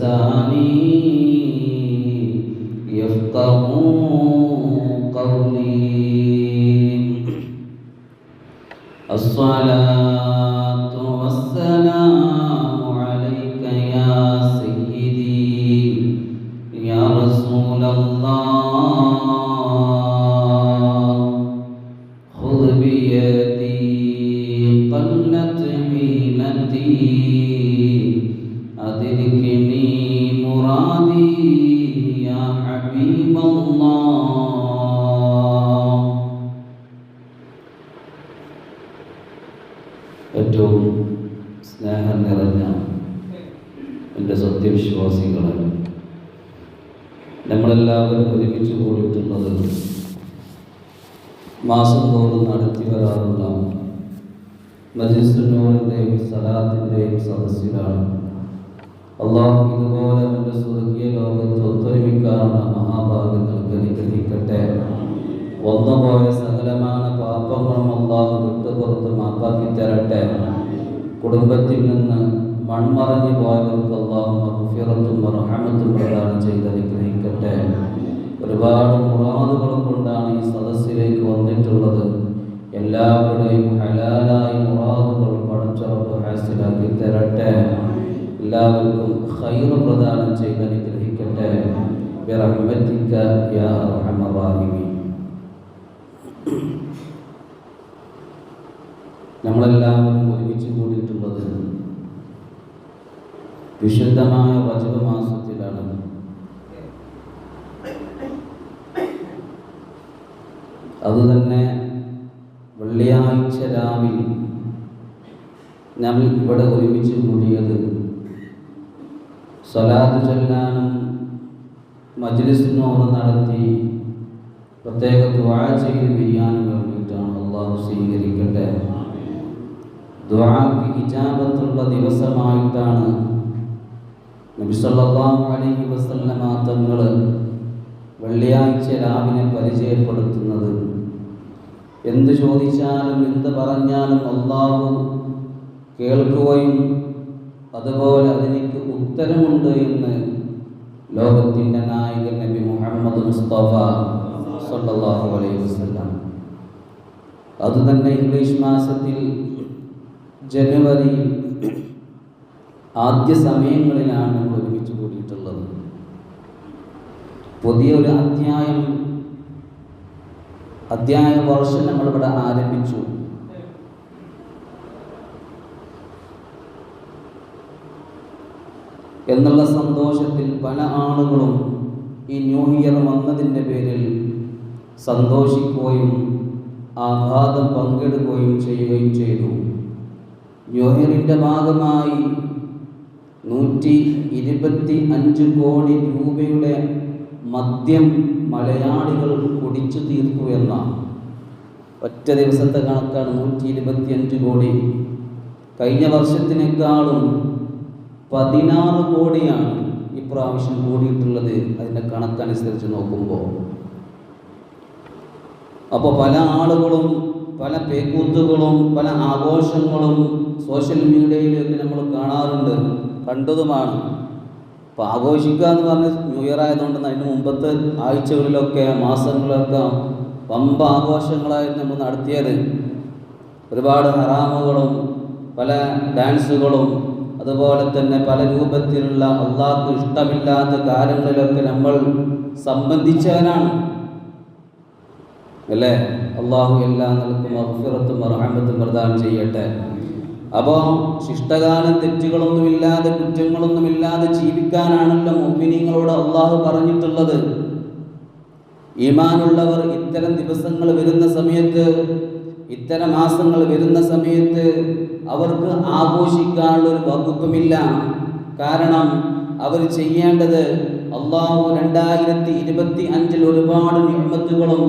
بلساني يفقهوا قولي. الصلاة والسلام عليك يا سيدي يا رسول الله. خذ بيدي قلت حيلتي أدركني مرادي يا حبيب الله. ഏറ്റവും സ്നേഹം നിറഞ്ഞ എൻ്റെ സത്യവിശ്വാസികളെ, നമ്മളെല്ലാവരും ഒരുമിച്ച് കൂടിയിട്ടുള്ളത് മാസം തോറും നടത്തി വരാറുള്ള മജ്‌ലിസുൻ നൂറിൻ്റെയും സലാത്തിൻ്റെയും സദസ്സിലാണ്. അള്ളാഹു ഇതുപോലെ എൻ്റെ സ്വർഗീയ ലോകത്ത് ഒത്തൊരുമിക്കാനുള്ള മഹാഭാഗ്യങ്ങൾ അനുഗ്രഹിക്കട്ടെ. വന്നുപോയ സകലമായ പാപങ്ങളും അള്ളാഹു വിട്ടുപുറത്ത് മാപ്പാക്കി തരട്ടെ. കുടുംബത്തിൽ നിന്ന് മൺമറഞ്ഞു പോയവർക്ക് അള്ളാഹു മഗ്ഫിറത്തും റഹ്മത്തും പ്രദാനം ചെയ്ത് അനുഗ്രഹിക്കട്ടെ. ഒരുപാട് മുറാദുകൾ കൊണ്ടാണ് ഈ സദസ്സിലേക്ക് വന്നിട്ടുള്ളത്. എല്ലാവരുടെയും ഹലാലായ മുറാദുകൾ പടച്ച റബ്ബ് ഹാസിലാക്കി തരട്ടെ. എല്ലാവർക്കും ഖൈർ പ്രദാനം ചെയ്ത് അനുഗ്രഹിക്കട്ടെ. ബിറഹ്മതിക യാ അർഹമർ റഹീമീൻ. നമ്മളെല്ലാവരും ഒരുമിച്ച് കൂടിയിട്ടുള്ളത് വിശുദ്ധമായ റജബ് മാസത്തിലാണ്. അതുതന്നെ വെള്ളിയാഴ്ച രാവിലെ നമ്മൾ ഇവിടെ ഒരുമിച്ച് കൂടിയത് സ്വലാത്ത് ചൊല്ലാനും മജ്‌ലിസ് നൂറ് നടത്തി പ്രത്യേക ദുആ ചെയ്ത് പിരിയാനും വേണ്ടിയിട്ടാണ്. അള്ളാഹു സ്വീകരിക്കട്ടെ. ദുആക്ക് ഇജാബത്തുള്ള ദിവസമായിട്ടാണ് നബി സല്ലല്ലാഹു അലൈഹി വസല്ലമ തങ്ങൾ വെള്ളിയാഴ്ച രാവിലെ പരിചയപ്പെടുത്തുന്നത്. എന്ത് ചോദിച്ചാലും എന്ത് പറഞ്ഞാലും അള്ളാഹു കേൾക്കുകയും അതുപോലെ അതിനേക്ക് ഉത്തരമുണ്ട് എന്ന് ലോകത്തിൻ്റെ നായകൻ നബി മുഹമ്മദ് മുസ്തഫ സല്ലല്ലാഹു അലൈഹി വസല്ലം. അതുതന്നെ ഇംഗ്ലീഷ് മാസത്തിൽ ജനുവരി ആദ്യ സമയങ്ങളിലാണ് നമ്മൾ ഒരുമിച്ച് കൂടിയിട്ടുള്ളത്. പുതിയൊരു അധ്യായ വർഷം നമ്മളിവിടെ ആരംഭിച്ചു. എന്നുള്ള സന്തോഷത്തിൽ പല ആളുകളും ഈ ന്യൂ ഇയർ വന്നതിൻ്റെ പേരിൽ സന്തോഷിക്കുകയും ആഹ്ലാദം പങ്കെടുക്കുകയും ചെയ്യുകയും ചെയ്തു. ന്യൂ ഇയറിൻ്റെ ഭാഗമായി 125 കോടി രൂപയുടെ മദ്യം മലയാളികൾ കുടിച്ചു തീർത്തു എന്ന ഒറ്റ ദിവസത്തെ കണക്കാണ് 125 കോടി. കഴിഞ്ഞ വർഷത്തിനേക്കാളും 16 കോടിയാണ് ഇപ്രാവശ്യം കൂടിയിട്ടുള്ളത് അതിൻ്റെ കണക്കനുസരിച്ച് നോക്കുമ്പോൾ. അപ്പോൾ പല ആളുകളും പല പേക്കൂത്തുകളും പല ആഘോഷങ്ങളും സോഷ്യൽ മീഡിയയിലൊക്കെ നമ്മൾ കാണാറുണ്ട്, കണ്ടതുമാണ്. അപ്പോൾ ആഘോഷിക്കുക എന്ന് പറഞ്ഞ് ന്യൂ ഇയർ ആയതുകൊണ്ട് അതിന് മുമ്പത്തെ ആഴ്ചകളിലൊക്കെ മാസങ്ങളിലൊക്കെ പമ്പ ആഘോഷങ്ങളായിരുന്നു നമ്മൾ നടത്തിയത്. ഒരുപാട് ഹറാമുകളും പല ഡാൻസുകളും അതുപോലെ തന്നെ പല രൂപത്തിലുള്ള അള്ളാഹ്ക്ക് ഇഷ്ടമില്ലാത്ത കാര്യങ്ങളിലൊക്കെ നമ്മൾ സംബന്ധിച്ചവനാണ് അല്ലേ. അള്ളാഹു എല്ലാം നിലക്കും മഗ്ഫിറത്തും റഹ്മത്തും പ്രദാനം ചെയ്യട്ടെ. അപ്പോൾ ശിഷ്ടകാലം തെറ്റുകളൊന്നുമില്ലാതെ കുറ്റങ്ങളൊന്നുമില്ലാതെ ജീവിക്കാനാണല്ലോ മുഅ്മിനീങ്ങളോട് അള്ളാഹു പറഞ്ഞിട്ടുള്ളത്. ഈമാനുള്ളവർ ഇത്തരം ദിവസങ്ങൾ വരുന്ന സമയത്ത്, ഇത്തരം മാസങ്ങൾ വരുന്ന സമയത്ത് അവർക്ക് ആഘോഷിക്കാനുള്ളൊരു വകുപ്പുമില്ല. കാരണം അവർ ചെയ്യേണ്ടത് അള്ളാഹു 2025 ഒരുപാട് നിഅമത്തുകളും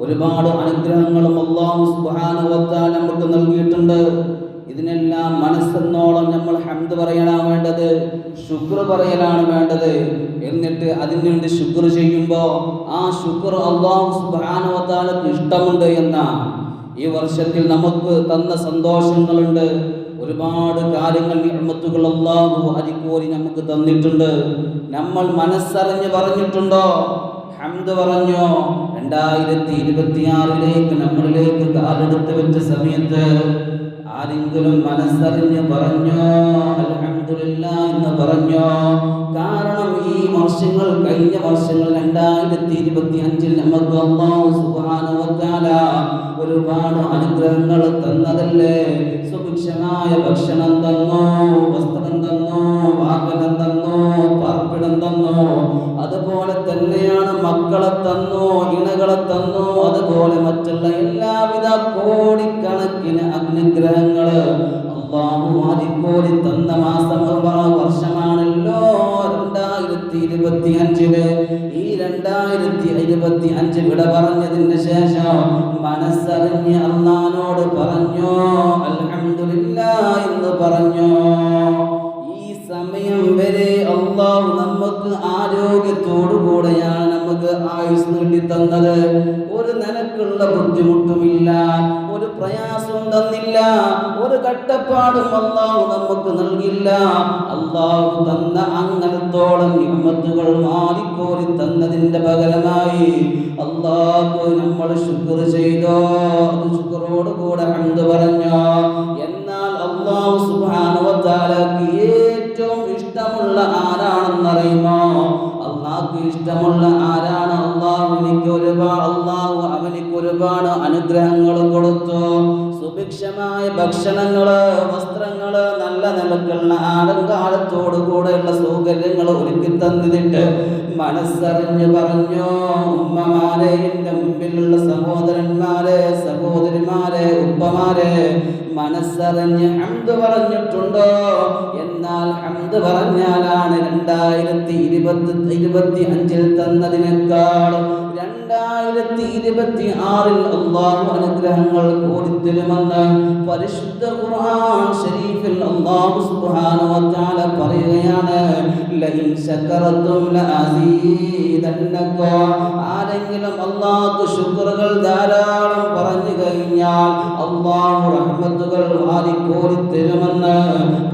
ഒരുപാട് അനുഗ്രഹങ്ങളും അള്ളാഹു സുബ്ഹാനഹു വ തആല നമുക്ക് നൽകിയിട്ടുണ്ട്. ഇതിനെല്ലാം മനസ്സെന്നോളം നമ്മൾ ഹംദ് പറയലാണ് വേണ്ടത്, ശുക്ർ പറയലാണ് വേണ്ടത്. എന്നിട്ട് അതിനുവേണ്ടി ശുക്ർ ചെയ്യുമ്പോൾ ആ ശുക്ർ അള്ളാഹു സുബ്ഹാനഹു വ തആലക്ക് ഇഷ്ടമുണ്ട് എന്ന ഈ വർഷത്തിൽ നമുക്ക് തന്ന സന്തോഷങ്ങളുണ്ട്, ഒരുപാട് കാര്യങ്ങൾ നിഅമത്തുകൾ അല്ലാഹു അരിക്കോരി നമുക്ക് തന്നിട്ടുണ്ട്. നമ്മൾ മനസ്സറിഞ്ഞ് പറഞ്ഞിട്ടുണ്ടോ? ഹംദ് പറഞ്ഞോ? 2026 നമ്മളിലേക്ക് കാലെടുത്ത് വെച്ച സമയത്ത് ആരെങ്കിലും മനസ്സറിഞ്ഞ് പറഞ്ഞോ അൽഹംദുലില്ലാഹ് എന്ന് പറഞ്ഞോ? കാരണം ഈ വർഷങ്ങൾ, കഴിഞ്ഞ വർഷങ്ങൾ 2025 നമുക്ക് അല്ലാഹു സുബ്ഹാനഹു വ തആല ഒരുപാട് അനുഗ്രഹങ്ങൾ തന്നതല്ലേ. സുഭിക്ഷമായ ഭക്ഷണം തന്നു, വസ്ത്രം തന്നു, വാഹനം തന്നു, പാർപ്പിടം തന്നു. അതുപോലെ തന്നെയാണ് മക്കളെ തന്നു, ഇണകളെ തന്നു. അതുപോലെ മറ്റുള്ള എല്ലാവിധ കോടിക്കണക്കിന് അനുഗ്രഹങ്ങള് അല്ലാഹു ആദിക്കോടി തന്ന വർഷമാണല്ലോ 2025. ഈ 2025 വിട പറഞ്ഞതിന് ശേഷം മനസ്സറിഞ്ഞ് അല്ലാഹുവോട് പറഞ്ഞോ അൽഹംദുലില്ലാഹ് എന്ന് പറഞ്ഞോ? ഈ സമയം വരെ അല്ലാഹു നമുക്ക് ആരോഗ്യത്തോടുകൂടെയാണ് നമുക്ക് ആയുസ് നീട്ടി തന്നത്. ഒരു നിലക്കുള്ള ബുദ്ധിമുട്ടുമില്ല, ഒരു പ്രയാസവും തന്നില്ല, ഒരു കഷ്ടപ്പാടും അല്ലാഹു നമുക്ക് നൽകില്ല. അല്ലാഹു തന്ന അങ്ങനത്തോളം നിഅമത്തുകൾ മാറിക്കോരി തന്നതിന്റെ പകരമായി അല്ലാഹു നമ്മൾ ശുക്ർ ചെയ്തോ? അത് ശുക്രോടുകൂടെ ഹംദ് പറഞ്ഞോ? എന്നാൽ അല്ലാഹു സുബ്ഹാനഹു വ തആലക്ക് ഏറ്റവും ഇഷ്ടമുള്ള ആരാണെന്നറിയുമോ? അല്ലാഹുക്ക് ഇഷ്ടമുള്ള ആരാണ്? അല്ലാഹു അവനിക്ക് ഒരുപാട് അനുഗ്രഹങ്ങൾ കൊടുത്തു. സുഭിക്ഷമായ ഭക്ഷണങ്ങള്, വസ്ത്രങ്ങള്, നല്ല നിലക്കുള്ള ആലങ്കാരത്തോടു കൂടെയുള്ള സൗകര്യങ്ങൾ ഒരുക്കി തന്നിട്ട് മനസ്സറിഞ്ഞ് പറഞ്ഞോ? ഉമ്മമാരെ, എൻ്റെ മുമ്പിലുള്ള സഹോദരന്മാരെ, സഹോദരിമാരെ, ഉപ്പമാരെ, മനസ്സറിഞ്ഞ് ഹംദ് പറഞ്ഞിട്ടുണ്ടോ? എന്നാൽ ഹംദ് പറഞ്ഞാലാണ് 2025 തന്നതിനേക്കാൾ 2026 അല്ലാഹു അനുഗ്രഹങ്ങൾ കൂടിത്തരുമെന്ന് പരിശുദ്ധ ഖുർആൻ ശരീഫിൽ അല്ലാഹു സുബ്ഹാനഹു വ തആല പറയുകയാണ്. ലഇൻ ശകറതും ലഅസീദന്നകും. ആരെങ്കിലും അല്ലാഹുക്ക് ശുക്റുകൾ ധാരാളം പറഞ്ഞു കഴിഞ്ഞാൽ അല്ലാഹു റഹ്മത്തുകൾ വാരിക്കോരി തരുമെന്ന്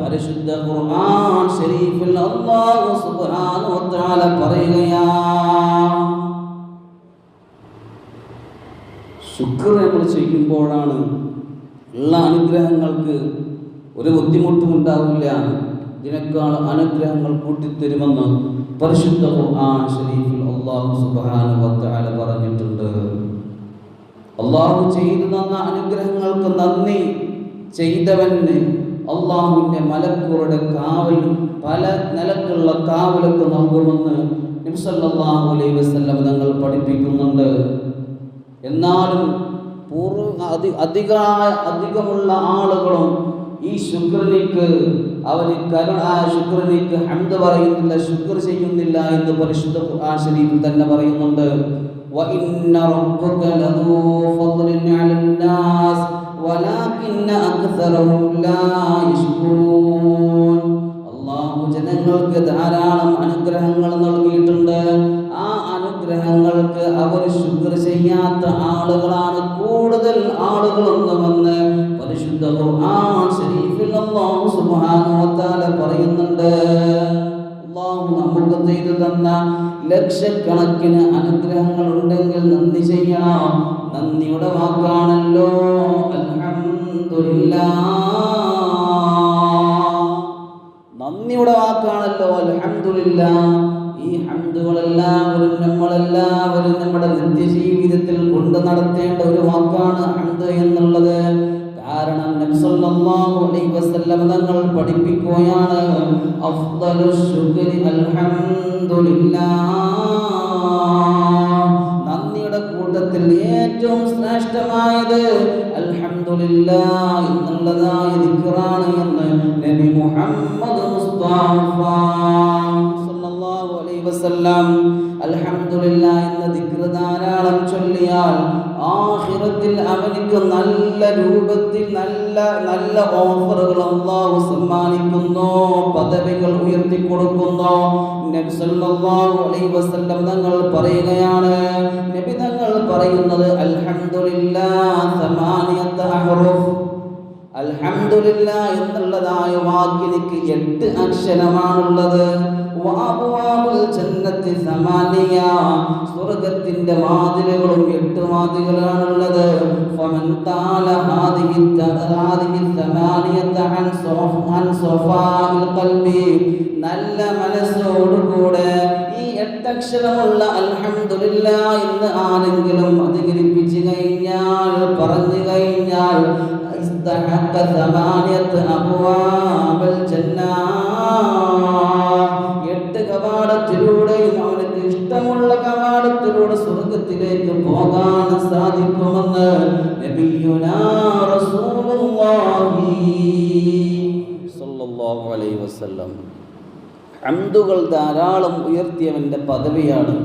പരിശുദ്ധ ഖുർആൻ ശരീഫിൽ അല്ലാഹു സുബ്ഹാനഹു വ തആല പറയുകയാണ്. ശുക്ർ നമ്മൾ ചെയ്യുമ്പോഴാണ് ഉള്ള അനുഗ്രഹങ്ങൾക്ക് ഒരു ബുദ്ധിമുട്ടും ഉണ്ടാവില്ല. ഇതിനേക്കാൾ അനുഗ്രഹങ്ങൾ കൂട്ടിത്തരുമെന്ന് പരിശുദ്ധ ഖുർആൻ ശരീഫിൽ അല്ലാഹു സുബ്ഹാനഹു വ തആല പറഞ്ഞിട്ടുണ്ട്. അല്ലാഹു ചെയ്തു തന്ന അനുഗ്രഹങ്ങൾക്ക് നന്ദി ചെയ്തവന് അല്ലാഹുവിൻ്റെ മലക്കുകളുടെ കാവൽ, പല നിലക്കുള്ള കാവലൊക്കെ നൽകുമെന്ന് നബി സല്ലല്ലാഹു അലൈഹി വസല്ലം തങ്ങൾ പഠിപ്പിക്കുന്നുണ്ട്. എന്നാലും അധികമുള്ള ആളുകളും ഈ ശുക്രിനിക്ക് ശുക്രിനിക്ക് ഹംദ് പറയുന്നില്ല, ശുക്ർ ചെയ്യുന്നില്ല എന്ന് പരിശുദ്ധ ഖുർആൻ ശരീഫിൽ തന്നെ പറയുന്നുണ്ട്. വഇന്ന റബ്ബക ലദൂ ഫദ്ലിൻ അലന്നാസ് വലാകിന്ന അക്സറഹും ലാ യശ്കുറൂൻ. അല്ലാഹു ജനങ്ങൾക്ക് ധാരാളം അനുഗ്രഹങ്ങൾ നൽകിയിട്ടുണ്ട്. ആ അനുഗ്രഹങ്ങൾക്ക് അവർ ശുക്ർ ചെയ്യാത്ത ആളുകളാണ് കൂടുതൽ ആളുകളൊന്നുമെന്ന് പരിശുദ്ധ ഖുർആൻ ശരീഫിൽ അല്ലാഹു സുബ്ഹാനഹു വ തആല പറയുന്നുണ്ട്. അല്ലാഹു നമുക്ക് ചെയ്തു തന്ന ലക്ഷക്കണക്കിന് അനുഗ്രഹങ്ങൾ ഉണ്ടെങ്കിൽ നന്ദി ചെയ്യണം. നന്ദിയുടെ വാക്കാണല്ലോ അൽഹംദുലില്ലാഹ്. നന്ദിയുടെ വാക്കാണല്ലോ അൽഹംദുലില്ലാഹ്. ഈ ഹംദുകളെല്ലാവരും നമ്മളെല്ലാവരും നമ്മുടെ നിത്യജീവിതത്തിൽ കൊണ്ട് നടത്തേണ്ട ഒരു വാക്കാണ് ഹംദ് എന്നുള്ളത്. കാരണം നബി സല്ലല്ലാഹു അലൈഹി വസല്ലം തങ്ങൾ പഠിപ്പിക്കുകയാണ്, അഫ്ദലുശ് ശുക്രി അൽഹംദുലില്ലാഹ്. നന്ദിയുടെ കൂട്ടത്തിൽ ഏറ്റവും ശ്രേഷ്ഠമായത് അൽഹംദുലില്ലാഹ് എന്നുള്ളതായ ദിക്റാണ് എന്ന് നബി മുഹമ്മദ് മുസ്തഫ സല്ലല്ലാഹു അലൈഹി വസല്ലം. അൽഹംദുലില്ലാഹ് എന്ന ദിക്ർ ധാരാളം ചൊല്ലിയാൽ ആഖിറത്തിൽ അവനിക്ക് നല്ല രൂപത്തിൽ നല്ല ഓഫറുകൾ അല്ലാഹു സമ്മാനിക്കുന്നു, പദവികൾ ഉയർത്തി കൊടുക്കുന്നു. നബി സല്ലല്ലാഹു അലൈഹി വസല്ലം തങ്ങൾ പറയുകയാണ്, നബി തങ്ങൾ പറയുന്നത് അൽഹംദുലില്ലാഹ് 8 അഹ്റുഫ്. അൽഹംദുലില്ലാ എന്നുള്ളതായ വാക്കിലേക്ക് 8 അക്ഷരമാണുള്ളത്. വഅബ്വാബുൽ ജന്നത്തി സമാനിയ, സ്വർഗ്ഗത്തിന്റെ വാതിലുകളും 8 വാതിലുകളാണുള്ളത്. ഫമൻ ഖാല ഹാദിഹി സമാനിയത അൻ സഫാഇൽ ഖൽബി, നല്ല മനസ്സോടുകൂടെ ഈ 8 അക്ഷരമുള്ള അൽഹംദുലില്ലാ എന്ന് ആരെങ്കിലും അധികരിപ്പിച്ചു കഴിഞ്ഞാൽ, പറഞ്ഞു കഴിഞ്ഞാൽ, ഇസ്തഹഖ സമാനിയത അബ്വാബൽ ജന്ന, 8 കവാടത്തിലൂടെയും അവനക്ക് ഇഷ്ടമുള്ള കവാടത്തിലൂടെ സ്വർഗ്ഗത്തിലേക്ക് പോകാൻ സാധിക്കുമെന്ന് നബിയുനാ റസൂലുള്ളാഹി സ്വല്ലല്ലാഹു അലൈഹി വസല്ലം. ഹംദുകൾ ധാരാളം ഉയർത്തിയവൻ്റെ പദവിയാണ്.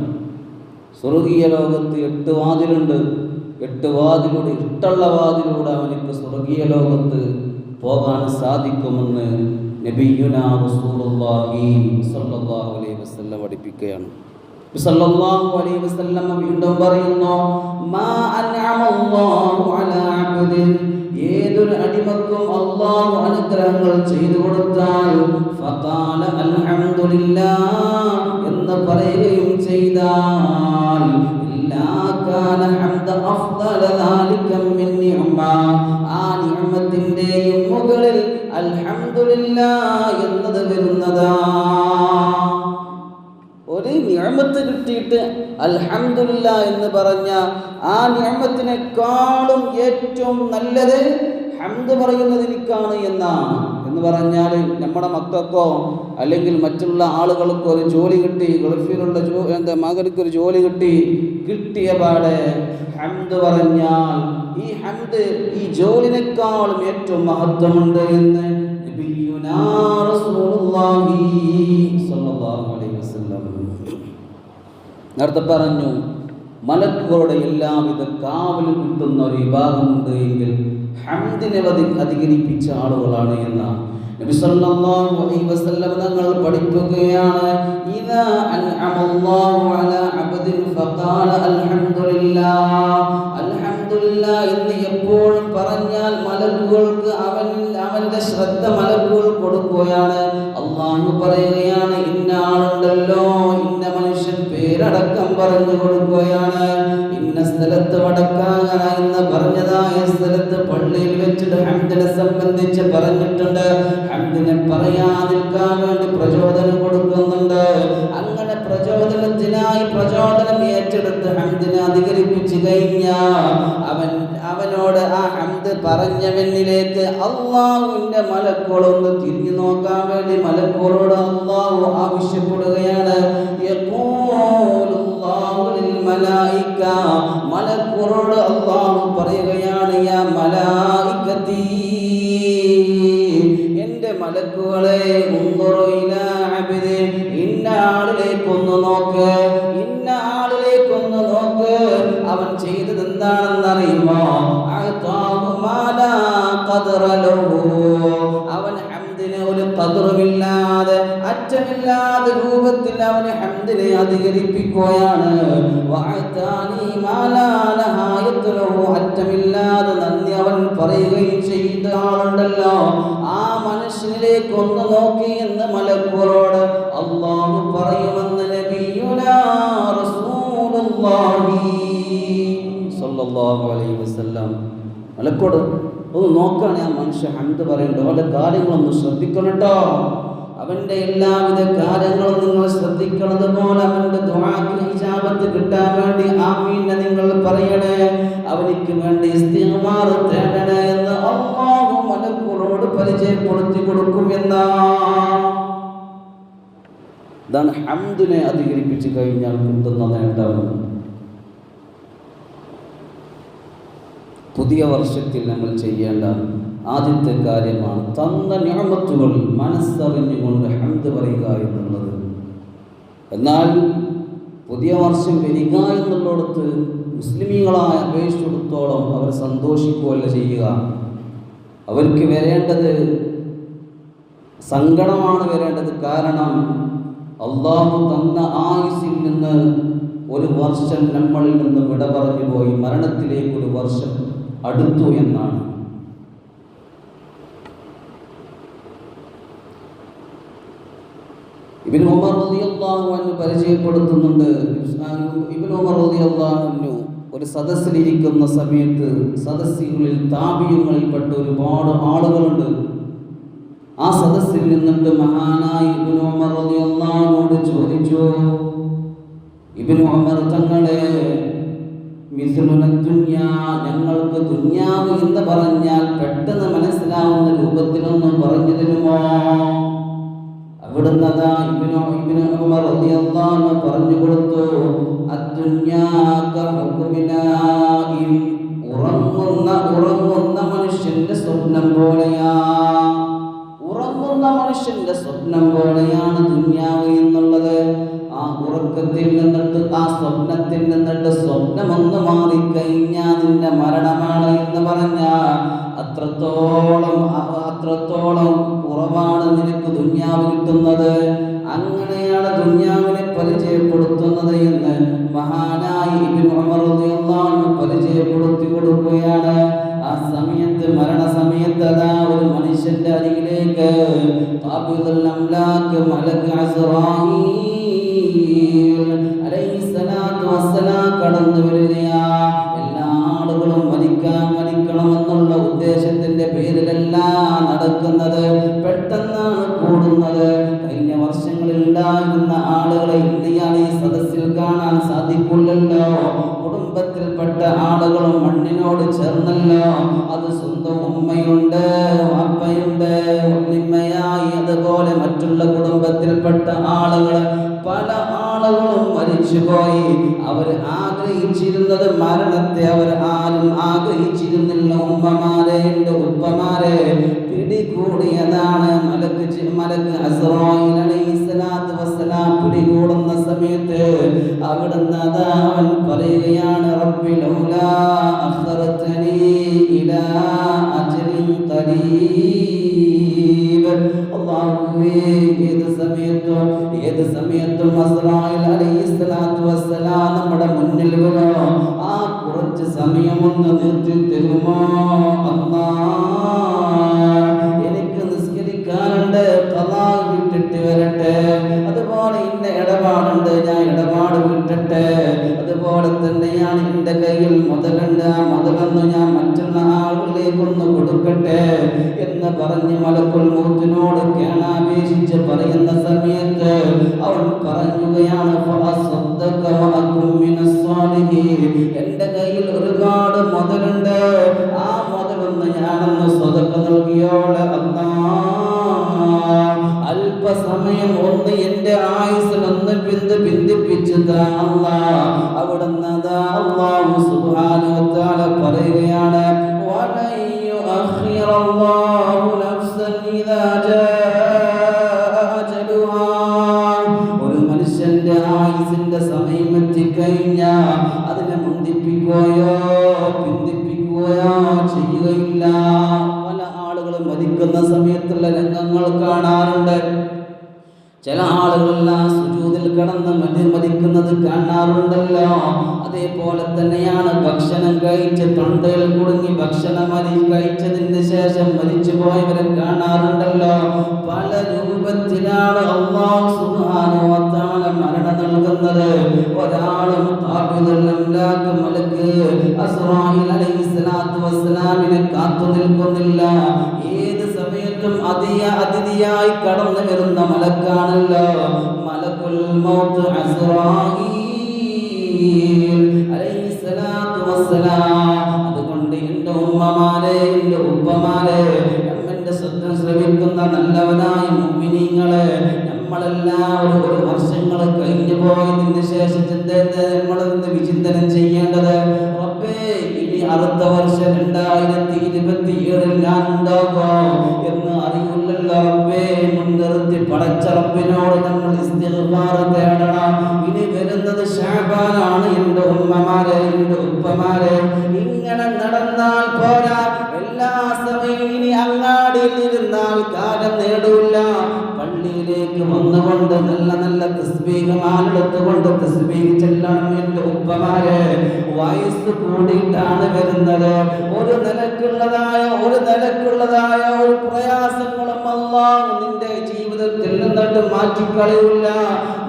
സ്വർഗീയ ലോകത്ത് 8 വാതിലുണ്ട്. 8 വാതിലൂടെ, ഇഷ്ടമുള്ള വാതിലൂടെ അവനിക്ക് സ്വർഗീയ ലോകത്ത് പോകാൻ സാധിക്കുമെന്ന് നബിയുനാ റസൂലുള്ളാഹി സ്വല്ലല്ലാഹു അലൈഹി വസല്ലം പഠിപ്പിക്കുകയാണ്. സല്ലല്ലാഹു അലൈഹി വസല്ലം വീണ്ടും പറയുന്നു, മാ അൻഅമല്ലാഹു അലാ അബ്ദിൻ, ഏതൊരു അടിമക്കും അല്ലാഹു അനുഗ്രഹങ്ങൾ ചെയ്തു കൊടുത്താൽ, ഫഖാല അൽഹംദുലില്ലാഹ് എന്ന് പറയുകയും ചെയ്താൽ, ഇല്ലാ കാന ഹംദ അഫ്ദല ദാലിക മിൻ നിഅമ, ആ നിഅമത്തിന്റെയും മുകളിൽ അൽഹംദുലില്ലാഹ് എന്നത് വരുന്നതാ. ഒരു നിഅമത്ത് കിട്ടിയിട്ട് അൽഹംദുലില്ലാഹ് എന്ന് പറഞ്ഞ ആ നിഅമത്തിനേക്കാളും ഏറ്റവും നല്ലത് ഹംദ് പറയുന്നതിനിക്കാണ് എന്ന് പറഞ്ഞാൽ, നമ്മുടെ മക്കൾക്കോ അല്ലെങ്കിൽ മറ്റുള്ള ആളുകൾക്കോ ഒരു ജോലി കിട്ടി, ഗൾഫിലുള്ള മകൾക്ക് ഒരു ജോലി കിട്ടിയ പാടെ ഹംദ് പറഞ്ഞാൽ, ഈ ഹംദ് ഈ ജോലിനേക്കാളും ഏറ്റവും മഹത്വമുണ്ട് എന്ന് നബിയുനാ റസൂലുള്ളാഹി സ്വല്ലല്ലാഹു അലൈഹി വസല്ലം. നേരത്തെ പറഞ്ഞു, മലക്കുകളുടെ എല്ലാവിധ കാവലും കിട്ടുന്ന ഒരു വിഭാഗമുണ്ട് എങ്കിൽ ഹംദിനെ അധികരിപ്പിച്ച ആളുകളാണ് എന്നാണ് നബി സല്ലല്ലാഹു അലൈഹി വസല്ലം തങ്ങൾ പഠിപ്പിക്കുകയാണ്. ഇദാ അൻഅമല്ലാഹു അലാ അബ്ദിൻ ഫഖാല അൽഹംദുലില്ലാഹ്, അൽഹംദുലില്ലാഹ് എന്ന് എപ്പോഴും പറഞ്ഞാൽ മലക്കുകൾക്ക് അവന്റെ ശ്രദ്ധ മലക്കുകൾ കൊടുക്കുകയാണ്. അല്ലാഹു പറയുകയാണ്, ഇന്ന ആളുണ്ടല്ലോ, ഇന്ന മനുഷ്യൻ പേരടക്കം പറഞ്ഞു കൊടുക്കുകയാണ്. ഇന്ന സ്ഥലത്ത് വടക്കാങ്ങര എന്ന് പറഞ്ഞതായ സ്ഥലത്ത് പള്ളിയിൽ വെച്ചിട്ട് ഹംദിനെ സംബന്ധിച്ച് പറഞ്ഞിട്ടുണ്ട്. ഹംദിനെ പറയാതിരിക്കാൻ വേണ്ടി പ്രചോദനം കൊടുക്കുന്നുണ്ട്. അങ്ങനെ പ്രചോദനം ഏറ്റെടുത്ത് ഹംദിനെ അധികരിപ്പിച്ചു കഴിഞ്ഞാൽ അവനോട് ആ ഹംദ് പറഞ്ഞവനിലേക്ക് അല്ലാഹുവിന്റെ മലക്കുകളൊന്ന് തിരിഞ്ഞു നോക്കാൻ വേണ്ടി മലക്കുകളോട് അല്ലാഹു ആവശ്യപ്പെടുകയാണ്. മലക്കുകളോട് അല്ലാഹു പറയുകയാണ്, യാ മലായികതി, എന്റെ മലക്കുകളെ, ഉൻദുറു ഇലാ അബ്ദി, ഇന്ന ആളിലേക്കൊന്ന് നോക്ക്, ഇന്ന ആളിലേക്കൊന്ന് നോക്ക്. അവൻ ചെയ്തത് എന്താണെന്ന് അറിയുമോ? അവൻ ഹംദിനെ ഒരു ഖദറുമില്ലാതെ, അറ്റമില്ലാതെ രൂപത്തിൽ അവന് ഹംദിനെ അധികരിപ്പിക്കുകയാണ്. അറ്റമില്ലാതെ നന്ദി അവൻ പറയുകയും ചെയ്ത ആളുണ്ടല്ലോ, ആ മനുഷ്യനിലേക്ക് ഒന്ന് നോക്കി എന്ന് മലക്കുകളോട് അല്ലാഹു പറയുമെന്ന് നബിയുനാ റസൂലുള്ളാഹി സ്വല്ലല്ലാഹു അലൈഹി വസല്ലം. മലക്കോട് ഒന്ന് നോക്കുകയാണ്, ആ മനുഷ്യ ഹംദ് പറയണ്ടോ, അവൻ്റെ കാര്യങ്ങളൊന്ന് ശ്രദ്ധിക്കണം കേട്ടോ. അവൻ്റെ എല്ലാവിധ കാര്യങ്ങളും നിങ്ങൾ ശ്രദ്ധിക്കുന്നത് പോലെ അവൻ്റെ ദുആക്ക് ഇജാബത്ത് കിട്ടാൻ വേണ്ടി ആമീൻ നിങ്ങൾ പറയണേ, അവനിക്ക് വേണ്ടി ഇസ്തിഗ്ഫാർ തേടണേ എന്ന് അല്ലാഹു മലക്കുകളോട് പരിചയപ്പെടുത്തി കൊടുക്കും ഇതാണ് ഹംദിനെ അധികരിപ്പിച്ചു കഴിഞ്ഞാൽ കിട്ടുന്ന നേട്ടം. പുതിയ വർഷത്തിൽ നമ്മൾ ചെയ്യേണ്ട ആദ്യത്തെ കാര്യമാണ് തന്ന നിഅമത്തുകൾ മനസ്സറിഞ്ഞുകൊണ്ട് ഹംദ് പറയുക എന്നുള്ളത്. എന്നാൽ പുതിയ വർഷം വരിക എന്നുള്ളിടത്ത് മുസ്ലിമീങ്ങളായ അപേക്ഷിച്ചിടത്തോളം അവർ സന്തോഷിക്കുകയല്ല ചെയ്യുക. അവർക്ക് വരേണ്ടത് സങ്കടമാണ് വരേണ്ടത്. കാരണം അല്ലാഹു തന്ന ആയുസ്സിൽ നിന്ന് ഒരു വർഷം നമ്മളിൽ നിന്ന് വിട പറഞ്ഞു പോയി, മരണത്തിലേക്ക് ഒരു വർഷം അടുത്തു എന്നാണ്. ഇബ്നു ഉമർ റളിയല്ലാഹു അൻഹു പരിചയപ്പെടുത്തുന്നുണ്ട്. ഇബ്നു ഉമർ റളിയല്ലാഹു അൻഹു ഒരു സദസ്സിലിരിക്കുന്ന സമയത്ത് സദസ്സിനുള്ളിൽ താബിഈങ്ങളിൽപ്പെട്ട ഒരുപാട് ആളുകളുണ്ട്. ആ സദസ്സിൽ നിന്നിട്ട് മഹാനായ ഇബ്നു ഉമർ റളിയല്ലാഹു അൻഹു ചോദിച്ചു, ഇബ്നു ഉമർ തങ്ങളെ, ഞങ്ങൾക്ക് ദുനിയാവ് എന്ന് പറഞ്ഞാൽ പെട്ടെന്ന് മനസ്സിലാവുന്ന രൂപത്തിലൊന്നും പറഞ്ഞു തരുമോ? അവിടുന്ന് അതാ ഇബ്നു ഉമർ റളിയല്ലാഹു അൻഹു പറഞ്ഞു കൊടുത്തു, ഉറങ്ങുന്ന മനുഷ്യന്റെ സ്വപ്നം പോലെയാ. ഉറങ്ങുന്ന മനുഷ്യന്റെ സ്വപ്നം പോലെയാണ് ദുനിയാവ് എന്നുള്ളത്. ആ ഉറക്കത്തിൽ നിന്നിട്ട് ആ സ്വപ്നത്തിൽ നിന്നിട്ട് സ്വപ്നമൊന്ന് മാറിക്കഴിഞ്ഞാൽ നിന്റെ മരണമാണ് എന്ന് പറഞ്ഞാൽ അത്രത്തോളം കുറവാണ് നിനക്ക് ദുനിയാവ് കിട്ടുന്നത്. അങ്ങനെയാണ് ദുനിയാവിനെ പരിചയപ്പെടുത്തുന്നത് എന്ന് മഹാനായ ഇബ്നു ഉമർ റളിയല്ലാഹു അൻഹു പരിചയപ്പെടുത്തി കൊടുക്കുകയാണ്. ആ സമയത്ത് മരണസമയത്ത് അതാ ഒരു മനുഷ്യന്റെ അരികിലേക്ക് ഖാബിദുൽ അംലാക്ക് മലക്ക് അസ്റായീൽ അലൈഹിസ്സലാത്തു വസ്സലാം കടന്നു വരികയാ. എല്ലാ ആളുകളും മരിക്കണമെന്നുള്ള ഉദ്ദേശത്തിന്റെ പേരിലെല്ലാം നടക്കുന്നത് പെട്ടെന്നാണ് കൂടുന്നത്. കഴിഞ്ഞ വർഷങ്ങളിൽ ഉണ്ടായിരുന്ന ആളുകളെ ഇന്ത്യയിൽ ഈ സദസ്സിൽ കാണാൻ സാധിക്കില്ലല്ലോ. കുടുംബത്തിൽപ്പെട്ട ആളുകളും മണ്ണിനോട് ചേർന്നല്ലോ. അത് സ്വന്തം ഉമ്മയുണ്ട്, വാപ്പയുണ്ട്, ഉമ്മിമ്മയായി, അതുപോലെ മറ്റുള്ള കുടുംബത്തിൽപ്പെട്ട ആളുകൾ, പല ആളുകളും മരിച്ചുപോയി. അവർ ആഗ്രഹിച്ചിരുന്നത് മരണത്തെ അവർ ആരും ആഗ്രഹിച്ചിരുന്നില്ല. ഉമ്മമാരെ, ഉപ്പമാരെ പിടികൂടിയതാണ് മലക്ക് അസ്റായീൽ അലൈഹിസ്സലാത്തു വസ്സലാം. പിടികൂടുന്ന സമയത്ത് അവിടുന്ന് അതാ അവൻ പറയുകയാണ്, റബ്ബി ലൗലാ അഖർതനീ ഇലാ അജ്ലിൻ ഖരീബ്. അല്ലാഹുവേ, ഏത് സമയത്തും അസ്റായീൽ അലൈഹിസ്സലാത്തു വസ്സലാം നമ്മുടെ മുന്നിൽ വരോ, ആ കുറച്ച് സമയമൊന്ന് നിർത്തി തരുമോ അല്ലാഹ്? എനിക്ക് നിസ്കരിക്കാനുണ്ട്, ഖളാ വിട്ടിട്ട് വരട്ടെ. അതുപോലെ ഇന്ന ഇടപാടുണ്ട്, ഞാൻ ഇടപാട് വിട്ടട്ടെ. അതുപോലെ തന്നെയാണ് എൻ്റെ കയ്യിൽ മുതലുണ്ട്, ആ മുതലൊന്ന് ഞാൻ മറ്റുള്ള ആളുകളിലേക്കൊന്ന് കൊടുക്കട്ടെ എന്ന് പറഞ്ഞ് മലക്കുൽ മൗത്തിനോട് കേണാപേക്ഷിച്ച് പറയുന്ന സമയത്ത് അവൻ പറയുകയാണ്, എൻ്റെ കയ്യിൽ ഒരുപാട് മുതലുണ്ട്, ആ മുതലൊന്ന് ഞാനൊന്ന് സ്വതക്ക നൽകിയോളെ അല്പസമയം ഒന്ന് എൻ്റെ ആയുസ്സിലൊന്ന് ബന്ധിപ്പിച്ചു താ അല്ലാഹ്. അവിടുന്ന് അല്ലാഹു സുബ്ഹാനഹു വ തആല പറയുകയാണ്, വലൻ യുഅഖിറല്ലാഹു നഫ്സൻ ഇദാ ജാഅ അജലുഹാ. ഒരു മനുഷ്യന്റെ ആയുസ്സിന്റെ സമയം എത്തിക്കഴിഞ്ഞാൽ അതിനെ മുന്തിപ്പിക്കുകയോ പിന്തിപ്പിക്കുകയോ ചെയ്യുകയില്ല. പല ആളുകളും മരിക്കുന്ന സമയത്തുള്ള രംഗങ്ങൾ കാണാറുണ്ട്. ചില ആളുകളെല്ലാം സുജൂദിൽ കിടന്ന് മരിക്കുന്നത് കാണാറുണ്ടല്ലോ. അതേപോലെ തന്നെയാണ് ഭക്ഷണം കഴിച്ച് തൊണ്ടയിൽ കുടുങ്ങി ഭക്ഷണം കഴിച്ചതിന് ശേഷം മരിച്ചു പോയവരെ കാണാറുണ്ടല്ലോ. പല രൂപത്തിലാണ് അല്ലാഹു സുബ്ഹാനഹു വ തആല മരണം നൽകുന്നത്. ഒരാളും ഖാബിദുൽ അംലാക്ക് മലക്ക് അസ്റായീൽ അലൈഹിസ്സലാത്തു വസ്സലാമിനെ കാത്തു നിൽക്കുന്നില്ല. ഏത് സമയത്തും അതിഥിയായി കടന്നു വരുന്ന മലക്കാണല്ലോ മലക്കുൽ മൗത്ത് അസ്റായീൽ അലൈഹിസ്സലാത്തു വസ്സലാം. അതുകൊണ്ട് എൻ്റെ ഉമ്മമാരെ, എൻ്റെ ഉപ്പമാരെ, എൻ്റെ ശബ്ദം ശ്രവിക്കുന്ന നല്ലവനായ മുഅ്മിനീങ്ങളെ, നമ്മളെല്ലാവരും ഒരു വർഷങ്ങൾ കഴിഞ്ഞു പോയതിന് ശേഷം നമ്മളെന്ന് വിചിന്തനം ചെയ്യേണ്ടത്, റബ്ബേ ഇനി അടുത്ത വർഷം 2027 ഞാൻ ഉണ്ടാകുമോ എന്ന് അറിയില്ലല്ലോ. റബ്ബേ, മുൻനിർത്തി പടച്ച റബ്ബിനോട് നമ്മൾ ഇസ്തിഗ്ഫാർ തേടണം. ഇനി വരുന്നത് ശഅബാനാണ്. എൻ്റെ ഉമ്മമാരെ, എൻ്റെ ഉപ്പമാരെ, ഇങ്ങനെ നടന്നാൽ പോരാ. എല്ലാ സമയവും ഇനി അങ്ങാടിയിൽ ഇരുന്നാൽ കാലം നേടില്ല. പള്ളിയിലേക്ക് വന്നുകൊണ്ട് നല്ല നല്ല തസ്ബീഹ് മാലെടുത്തുകൊണ്ട് തസ്ബീഹ് ചെല്ലണം. എൻ്റെ ഉപ്പമാരെ, വയസ്സ് കൂടിയിട്ടാണ് വരുന്നത്. ഒരു നിലക്കുള്ളതായ ഒരു പ്രയാസങ്ങളും അല്ലാഹു നിന്റെ ജീവിതത്തിൽ ജീവിതത്തിൽ നിന്നിട്ട് മാറ്റിക്കളയില്ല.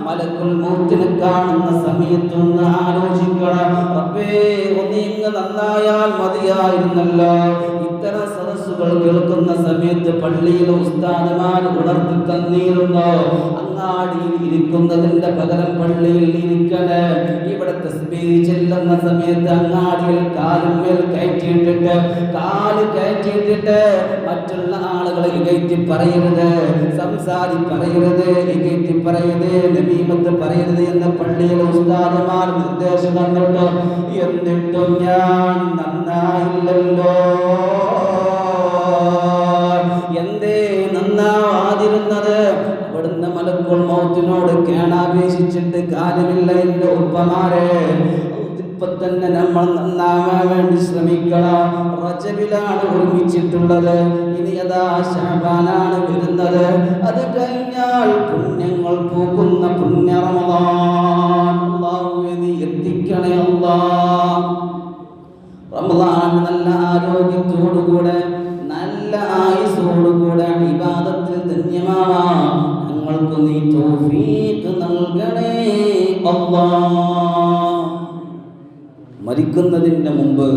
മലക്കുൽ മൗത്തിനെ കാണുന്ന സമയത്ത് ഒന്ന് ആലോചിക്കണം, റബ്ബേ ഒന്നിങ്ങ് നന്നായാൽ മതിയായിരുന്നല്ലോ. ഇത്തരം സദസ്സുകൾ കേൾക്കുന്ന സമയത്ത് പള്ളിയിലെ ഉസ്താദുമാർ ഉണർത്തി തന്നിരുന്നോ, അങ്ങാടിയിൽ ഇരിക്കുന്നതിന്റെ പകരം പള്ളിയിൽ ഇരിക്കണേ. ഇവിടെ തസ്ബീഹ് ചെല്ലുന്ന സമയത്ത് അങ്ങാടിയിൽ കാലുമേൽ കാല് കയറ്റിയിട്ടിട്ട് മറ്റുള്ള ആളുകളെ ഇകഴ്ത്തി പറയരുത്, സംസാരി പറയരുത്, ഇകഴ്ത്തി പറയരുത്, നമീമത്ത് പറയരുത് എന്ന് പള്ളിയിലെ ഉസ്താദുമാർ നിർദ്ദേശം തന്നിട്ട് എന്നിട്ടും ഞാൻ നന്നായില്ലല്ലോ. എന്തേ നന്നാവാതിരുന്നത്? അവിടുന്ന് മലക്കുൽ മൗത്തിനോട് കേണാപേക്ഷിച്ചിട്ട് കാര്യമില്ല എൻ്റെ ഉപ്പമാരെ, ഇപ്പൊ തന്നെ നമ്മൾ നന്നാവാൻ വേണ്ടി ശ്രമിക്കണം. റജബിലാണ് ഒരുമിച്ചിട്ടുള്ളത്, ഇനി അതാ ശഅബാനാണ് വരുന്നത്. അത് കഴിഞ്ഞാൽ പുണ്യങ്ങൾ പോകുന്ന പുണ്യ റമളാൻ. അല്ലാഹുവേ നീ എത്തിക്കണേ അല്ലാഹ്. റമളാൻ നല്ല ആരോഗ്യത്തോടുകൂടെ നല്ല ആയുസ്സോടുകൂടെ ഇബാദത്തിൽ ധന്യമാവാൻ ഞങ്ങൾക്ക് നീ തൗഫീഖ് നൽകണേ അല്ലാഹ്. മരിക്കുന്നതിന് മുമ്പ്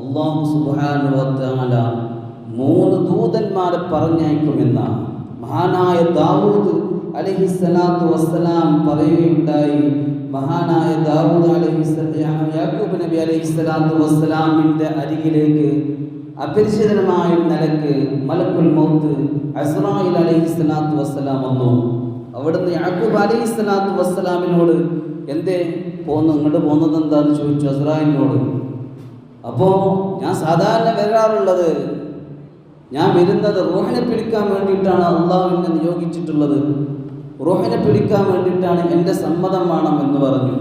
അല്ലാഹു സുബ്ഹാനഹു വ തആല 3 ദൂതന്മാരെ പറഞ്ഞയക്കുമെന്ന മഹാനായ ദാവൂദ് അലൈഹിസ്സലാത്തു വസ്സലാം പറയുകയുണ്ടായി. മഹാനായ ദാവൂദ് അലൈഹിസ്സലാം യാക്കൂബ് നബി അലൈഹിസ്സലാത്തു വസ്സലാമിന്റെ അരികിലേക്ക് അപരിചിതമായ നിലക്ക് മലക്കുൽ മൗത്ത് അസ്റായിൽ അലൈഹിസ്സലാത്തു വസ്സലാം വന്നു. അവിടുന്ന് യാക്കൂബ് അലൈഹിസ്സലാത്തു വസ്സലാമിനോട് എന്തേ ഇങ്ങോട്ട് പോകുന്നത് എന്താന്ന് ചോദിച്ചു അസ്റായിലിനോട്. അപ്പോൾ ഞാൻ സാധാരണ വരാറുള്ളത്, ഞാൻ വരുന്നത് റൂഹിനെ പിടിക്കാൻ വേണ്ടിയിട്ടാണ്, അള്ളാഹു എന്നെ നിയോഗിച്ചിട്ടുള്ളത്, റൂഹിനെ പിടിക്കാൻ വേണ്ടിയിട്ടാണ്, എൻ്റെ സമ്മതം വേണം എന്ന് പറഞ്ഞു.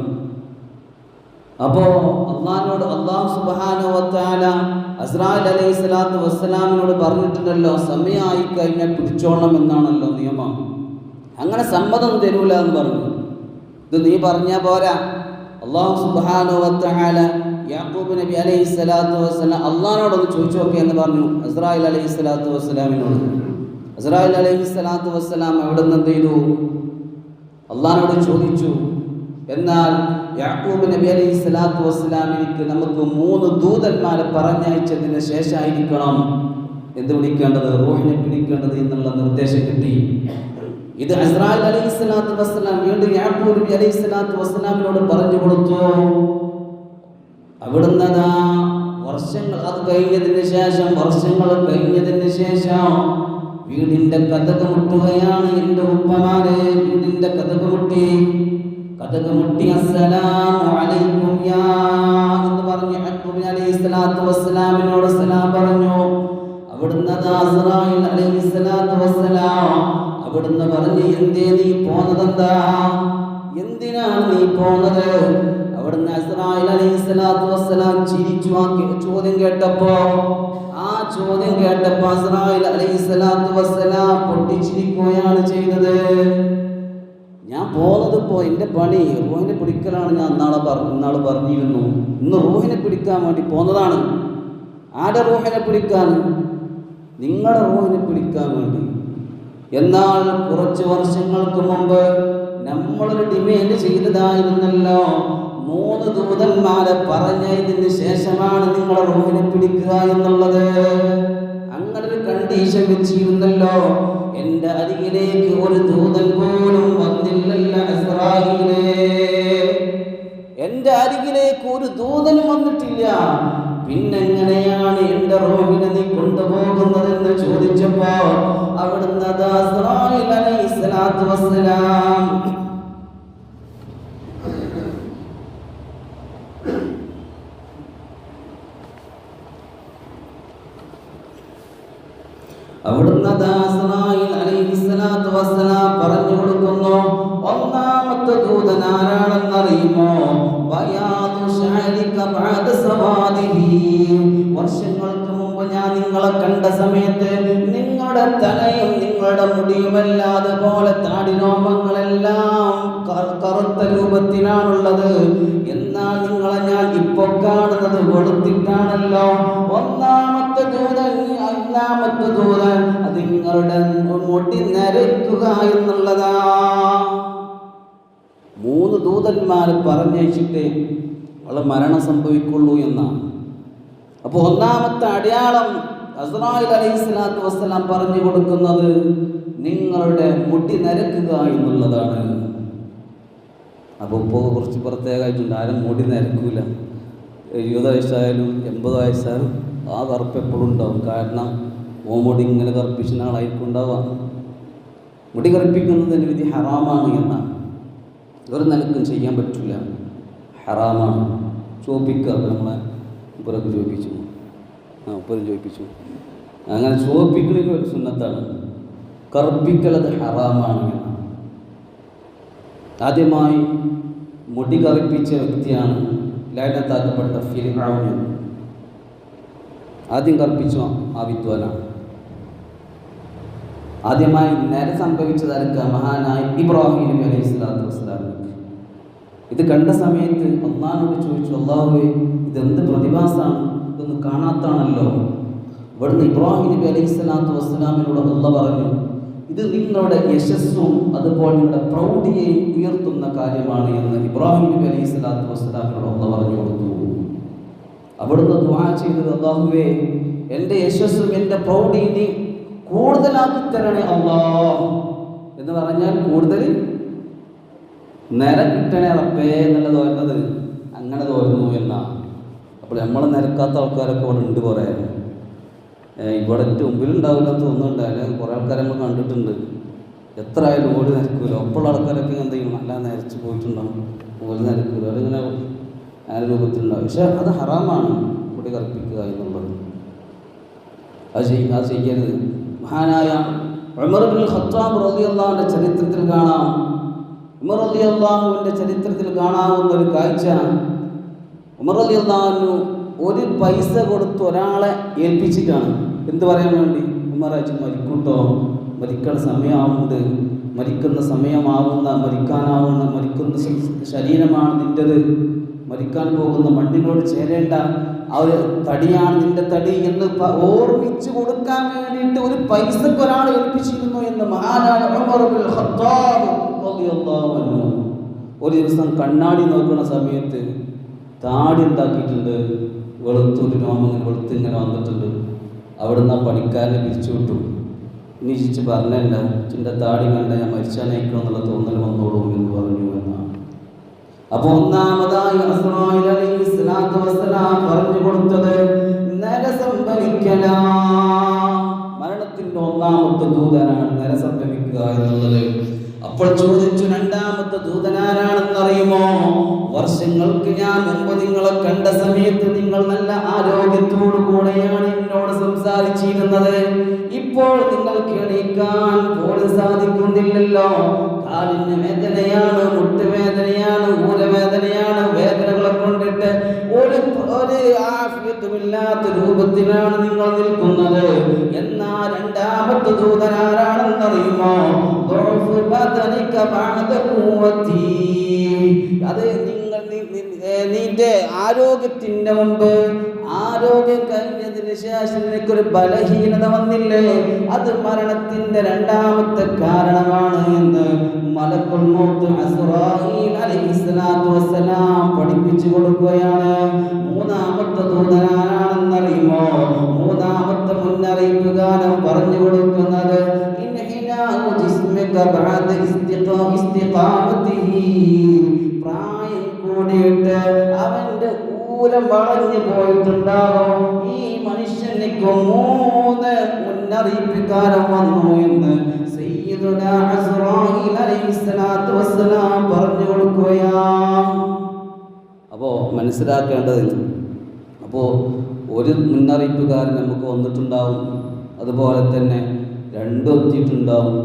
അപ്പോൾ അള്ളാഹിനോട് അള്ളാഹു സുബ്ഹാനഹു വ തആല അസ്റായിൽ അലൈഹിസ്സലാത്തു വസ്സലാമിനോട് പറഞ്ഞിട്ടുണ്ടല്ലോ, സമയമായി കഴിഞ്ഞാൽ പിടിച്ചോളണം എന്നാണല്ലോ നിയമം, അങ്ങനെ സമ്മതം തരൂല എന്ന് പറഞ്ഞു. ഇത് നീ പറഞ്ഞാൽ പോരാ. അള്ളാഹു സുബ്ഹാനഹു വ തആല യാക്കൂബ് നബി അലൈഹിസ്സലാത്തു വസ്സലാം അള്ളാഹിനോടൊന്ന് ചോദിച്ചു നോക്കെ എന്ന് പറഞ്ഞു അസ്റായിൽ അലൈഹിസ്സലാത്തു വസ്സലാമിനോട്. അസ്റായിൽ അലൈഹിസ്സലാത്തു വസ്സലാം അവിടെ നിന്ന് എന്ത് ചെയ്തു? അള്ളാഹിനോട് ചോദിച്ചു. എന്നാൽ യാക്കൂബ് നബി അലൈഹിസ്സലാത്തു വസ്സലാമിനിക്ക് നമുക്ക് 3 ദൂതന്മാരെ പറഞ്ഞയച്ചതിന് ശേഷമായിരിക്കണം എന്ത് പിടിക്കേണ്ടത്, റൂഹിനെ പിടിക്കേണ്ടത് എന്നുള്ള നിർദ്ദേശം കിട്ടി. ഇത് അസ്റായിൽ അലൈഹിസ്സലാത്തു വസ്സലാം വീണ്ടും യാക്കൂബ് നബി അലൈഹിസ്സലാത്തു വസ്സലാമിനോട് പറഞ്ഞു കൊടുത്തു. അവിടുന്ന് വർഷങ്ങൾ കഴിഞ്ഞതിന് ശേഷം വീടിന്റെ കതക് മുട്ടുകയാണ്. എൻ്റെ ഉപ്പമാരെ വീടിന്റെ കതക് മുട്ടി അസ്സലാമു അലൈക്കും യാ എന്ന് പറഞ്ഞു യാക്കൂബ് അലൈഹിസ്സലാത്തു വസ്സലാമിനോട് സലാം പറഞ്ഞു. അവിടുന്ന് അസ്റായിൽ അലൈഹിസ്സലാത്തു വസ്സലാം അവിടുന്ന് പറഞ്ഞു, എന്തേ നീ പോന്നതെന്താ, എന്തിനാണ് നീ പോന്നത്? അവിടുന്ന് അസ്റായിൽ അലൈഹിസ്സലാത്തു വസ്സലാം ചിരിച്ചു. ചോദ്യം കേട്ടപ്പോ അസ്റായിൽ അലൈഹിസ്സലാത്തു വസ്സലാം പൊട്ടിച്ചിരിക്കുകയാണ് ചെയ്തത്. ഞാൻ പോകുന്നത് എൻ്റെ പണി റൂഹിനെ പിടിക്കലാണ്. ഞാൻ ഇന്നാള് പറഞ്ഞിരുന്നു, ഇന്ന് റൂഹിനെ പിടിക്കാൻ വേണ്ടി പോന്നതാണ്. ആരുടെ റൂഹിനെ പിടിക്കാൻ? നിങ്ങളുടെ റൂഹിനെ പിടിക്കാൻ വേണ്ടി. എന്നാൽ കുറച്ച് വർഷങ്ങൾക്ക് മുമ്പ് നമ്മളൊരു ഡിമാൻഡ് ചെയ്തതായിരുന്നല്ലോ, 3 ദൂതന്മാരെ പറഞ്ഞതിന് ശേഷമാണ് നിങ്ങളെ റൂഹിനെ പിടിക്കുക എന്നുള്ളത്. അങ്ങനൊരു കണ്ടീഷൻ വെച്ചിരുന്നല്ലോ. എൻ്റെ അരികിലേക്ക് ഒരു ദൂതൻ പോലും വന്നില്ലല്ലോ ഇസ്രായേലേ, എൻ്റെ അരികിലേക്ക് ഒരു ദൂതനും വന്നിട്ടില്ല. പിന്നെങ്ങനെയാണ് എൻ്റെ റൂഹിനെ നീ കൊണ്ടുപോകുന്നതെന്ന് ചോദിച്ചപ്പോ അവിടുന്ന് അസ്റായിൽ അലൈഹിസ്സലാത്തു വസ്സലാം പറഞ്ഞു കൊടുക്കുന്നു. ഒന്നാമത്തെ ദൂതൻ ആരാണെന്നറിയുമോ? വർഷങ്ങൾക്ക് മുമ്പ് ഞാൻ നിങ്ങളെ കണ്ട സമയത്ത് നിങ്ങളുടെ തലയും നിങ്ങളുടെ മുടിയുമല്ലാതെ പോലെ താടിരോമങ്ങളെല്ലാം കറുത്ത രൂപത്തിലാണുള്ളത്. എന്നാൽ നിങ്ങളെ ഞാൻ ഇപ്പൊ കാണുന്നത് വെളുത്തിട്ടാണല്ലോ. ഒന്നാമത്തെ ദൂതൻ ഒന്നാമത്തെ ദൂതൻ അത് നിങ്ങളുടെ മുടി നരയ്ക്കുക എന്നുള്ളതാ. 3 ദൂതന്മാർ പറഞ്ഞയച്ചിട്ട് അവളെ മരണം സംഭവിക്കുള്ളൂ എന്നാണ്. അപ്പോൾ ഒന്നാമത്തെ അടയാളം അസ്രായിൽ അലൈഹിസ്സലാത്തു വസ്സലാം പറഞ്ഞു കൊടുക്കുന്നത് നിങ്ങളുടെ മുടി നരക്കുക എന്നുള്ളതാണ്. അപ്പോൾ ഇപ്പോൾ കുറച്ച് പ്രത്യേകമായിട്ടുണ്ട്. ആരും മുടി നരക്കൂല. 70 വയസ്സായാലും 80 വയസ്സായാലും ആ കറുപ്പ് എപ്പോഴും ഉണ്ടാവും. കാരണം മുടി ഇങ്ങനെ കറുപ്പിക്കുന്ന ആളായിരിക്കും ഉണ്ടാവുക. മുടി കറുപ്പിക്കുന്നതിന് വിധി ഹറാമാണ് എന്നാണ്. ഒരു നിലക്കും ചെയ്യാൻ പറ്റില്ല, ഹറാമാണ്. ചോപ്പിക്കുക, നമ്മളെ ഉപ്പരൊക്കെ ചോദിപ്പിച്ചു, ഉപ്പരും ചോദിപ്പിച്ചു. അങ്ങനെ ചോപ്പിക്കണ ഒരു സുന്നത്താണ്. കറുപ്പിക്കലത് ഹറാമാണ് എന്നാണ്. ആദ്യമായി മുടി കറുപ്പിച്ച വ്യക്തിയാണ് ലഅനത്താക്കപ്പെട്ട ഫിർഔൻ. ആദ്യം കറുപ്പിച്ചു ആ വിദ്വാനാണ്. ആദ്യമായി നര സംഭവിച്ചതായിരിക്കുക മഹാനായ ഇബ്രാഹിം നബി അലൈഹിസ്സലാത്തു വസ്സലാം. ഇത് കണ്ട സമയത്ത് അല്ലാഹുവോട് ചോദിച്ചു, അല്ലാഹുവേ ഇതെന്ത് പ്രതിഭാസമാണ്, ഇതൊന്ന് കാണാത്താണല്ലോ. ഇവിടുന്ന് ഇബ്രാഹിം നബി അലൈഹിസ്സലാത്തു വസ്സലാമിനോട് അല്ലാഹു പറഞ്ഞു, ഇത് നിങ്ങളുടെ യശസ്സും അതുപോലെ നിങ്ങളുടെ പ്രൗഢിയെയും ഉയർത്തുന്ന കാര്യമാണ് എന്ന് ഇബ്രാഹിം നബി അലൈഹിസ്സലാത്തു വസ്സലാമിനോട് അല്ലാഹു പറഞ്ഞു കൊടുത്തു. അവിടുന്ന് ദുആ ചെയ്തത്, അല്ലാഹുവേ എൻ്റെ യശസ്സും എൻ്റെ പ്രൗഢിയെ കൂടുതലാക്കി തരണേ അല്ലാഹ് എന്ന് പറഞ്ഞാൽ കൂടുതൽ നിര കിട്ടണേ റബ്ബേ എന്നുള്ളത് തോന്നുന്നത് അങ്ങനെ തോന്നുന്നു എന്നാണ്. അപ്പോൾ നമ്മൾ നിരക്കാത്ത ആൾക്കാരൊക്കെ ഇവിടെ ഉണ്ട്. കുറേ ഇവിടെ മുമ്പിലുണ്ടാവില്ല എന്ന് തോന്നുന്നുണ്ട്. അല്ലെങ്കിൽ കുറേ ആൾക്കാരെ നമ്മൾ കണ്ടിട്ടുണ്ട്. എത്ര ആയാലും ഓടി നിരക്കില്ല. ഒപ്പമുള്ള ആൾക്കാരൊക്കെ എന്ത് ചെയ്യും, നല്ല നിരച്ച് പോയിട്ടുണ്ടാവും, ഓടി നിരക്കില്ല. അതിങ്ങനെ ആ രൂപത്തിലുണ്ടാവും. പക്ഷെ അത് ഹറാമാണ് മുടി കറുപ്പിക്കുക എന്നുള്ളത്. അത് ചെയ്യരുത്. മഹാനായ ഉമർ ഇബ്നുൽ ഖത്താബ് റളിയല്ലാഹുവിന്റെ ചരിത്രത്തിൽ കാണാം. ഉമർ റളിയല്ലാഹുവിന്റെ ചരിത്രത്തിൽ കാണാവുന്ന ഒരു കാഴ്ച, ഉമർ റളിയല്ലാഹു ഒരു പൈസ കൊടുത്ത് ഒരാളെ ഏൽപ്പിച്ചിട്ടാണ്. എന്ത് പറയാൻ വേണ്ടി? ഉമറാച്ച് മരിക്കൂട്ടോ, മരിക്കണ സമയമാവുന്നുണ്ട്, മരിക്കുന്ന ശരീരമാണ് നിൻ്റെത്, മരിക്കാൻ പോകുന്ന മണ്ണിനോട് ചേരേണ്ട ആ ഒരു തടിയാണ് നിന്റെ തടി എന്ന് ഓർമ്മിച്ചു കൊടുക്കാൻ വേണ്ടിയിട്ട് ഒരു പൈസക്ക് ഒരാൾ ഏൽപ്പിച്ചിരുന്നു എന്ന് മഹാനായ ഉമർ ഇബ്നുൽ ഖത്താബ് റളിയല്ലാഹു അൻഹു. ഒരു ദിവസം കണ്ണാടി നോക്കുന്ന സമയത്ത് താടി ഉണ്ടാക്കിയിട്ടുണ്ട്, വെളുത്തൊരു രോമങ്ങൾ വെളുത്തിങ്ങനെ വന്നിട്ടുണ്ട്. അവിടുന്ന് ആ പണിക്കാരനെ പിരിച്ചു വിട്ടു. ഇനി ചിച്ച് പറഞ്ഞല്ല, ചിൻ്റെ താടി കണ്ട ഞാൻ മരിച്ചാനയക്കണം എന്നുള്ള തോന്നൽ വന്നോളൂ എന്ന് പറഞ്ഞു എന്നാണ്. അപ്പോൾ ഒന്നാമതായി അസ്റായിൽ അലൈഹിസ്സലാത്തു വസ്സലാം പറഞ്ഞു കൊടുത്തത് നര സംഭവിക്കല. മരണത്തിൻ്റെ ഒന്നാമത്തെ ദൂതനാണ് നര സംഭവിക്കുക എന്നുള്ളത്. അപ്പോൾ ചോദിച്ചു, രണ്ടാമത്തെ ദൂതനാരാണെന്നറിയുമോ? വർഷങ്ങൾക്ക് ഞാൻ മുമ്പ് നിങ്ങളെ കണ്ട സമയത്ത് നിങ്ങൾ നല്ല ആരോഗ്യത്തോടു കൂടെയാണ് എന്നോട് സംസാരിച്ചിരുന്നത്. ഇപ്പോൾ നിങ്ങൾക്ക് എണീക്കാൻ പോലും സാധിക്കുന്നില്ലല്ലോ. കാലിന് വേദനയാണ്, മുട്ടുവേദനയാണ്, ഊരവേദനയാണ്. വേദനകളെ കൊണ്ടിട്ട് ഒരു ആഫിയത്തുമില്ലാത്ത രൂപത്തിലാണ് നിങ്ങൾ നിൽക്കുന്നത്. എന്നാൽ രണ്ടാമത്തെ ദൂതനാരാണെന്നറിയുമോ? അത് നിന്റെ ആരോഗ്യത്തിന്റെ മുമ്പ് ആരോഗ്യം കഴിഞ്ഞതിന് ശേഷം നിനക്കൊരു ബലഹീനത വന്നില്ലേ, അത് മരണത്തിന്റെ രണ്ടാമത്തെ കാരണമാണ് എന്ന് മലക്കുൽ മൗത്ത് അസ്റായീൽ അലൈഹിസ്സലാത്തു വസ്സലാം പഠിപ്പിച്ചു കൊടുക്കുകയാണ്. മൂന്നാമത്തെ ദൂതനാണെന്നറിയുമോ? മൂന്നാമത്തെ മുന്നറിയിപ്പുകാരൻ പറഞ്ഞു കൊടുക്കുന്നത് പ്രായം കൂടിയിട്ട് അവന്റെ ഊരം വളഞ്ഞു പോയിട്ടുണ്ടാകും. ഈ മനുഷ്യനിക്ക് 3 മുന്നറിയിപ്പുകാരൻ വന്നു എന്ന് സയ്യിദുനാ അസ്റായീൽ അലൈഹിസ്സലാത്തു വസ്സലാം പറഞ്ഞു കൊടുക്കുകയാണ്. അപ്പോൾ മനസ്സിലാക്കേണ്ടത്, അപ്പോൾ ഒരു മുന്നറിയിപ്പുകാരൻ നമുക്ക് വന്നിട്ടുണ്ടാവും, അതുപോലെ തന്നെ 2 എത്തിയിട്ടുണ്ടാവും.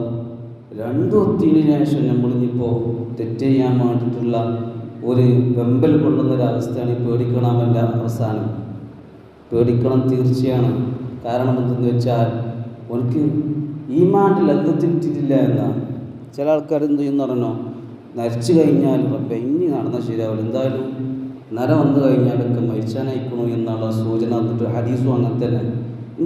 2 എത്തിയതിനു ശേഷം നമ്മളിപ്പോൾ തെറ്റ് ചെയ്യാൻ വേണ്ടിയിട്ടുള്ള ഒരു വെമ്പൽ കൊള്ളുന്നൊരവസ്ഥയാണ് ഈ പേടിക്കണമെൻ്റെ അവസാനം. പേടിക്കണം തീർച്ചയാണ്. കാരണം എന്തെന്ന് വെച്ചാൽ എനിക്ക് ഈമാനിൽ ലദ്ദത്തിട്ടില്ല എന്നാണ്. ചില ആൾക്കാർ എന്ത് ചെയ്യുന്ന പറഞ്ഞോ, നരച്ചു കഴിഞ്ഞാൽ റബ്ബേ ഇനി നടന്നാൽ ശരിയാവില്ല, എന്തായാലും നര വന്നു കഴിഞ്ഞാലൊക്കെ മരിച്ചാനയക്കണോ എന്നുള്ള സൂചന എന്നിട്ട് ഹദീസും അങ്ങനെ തന്നെ.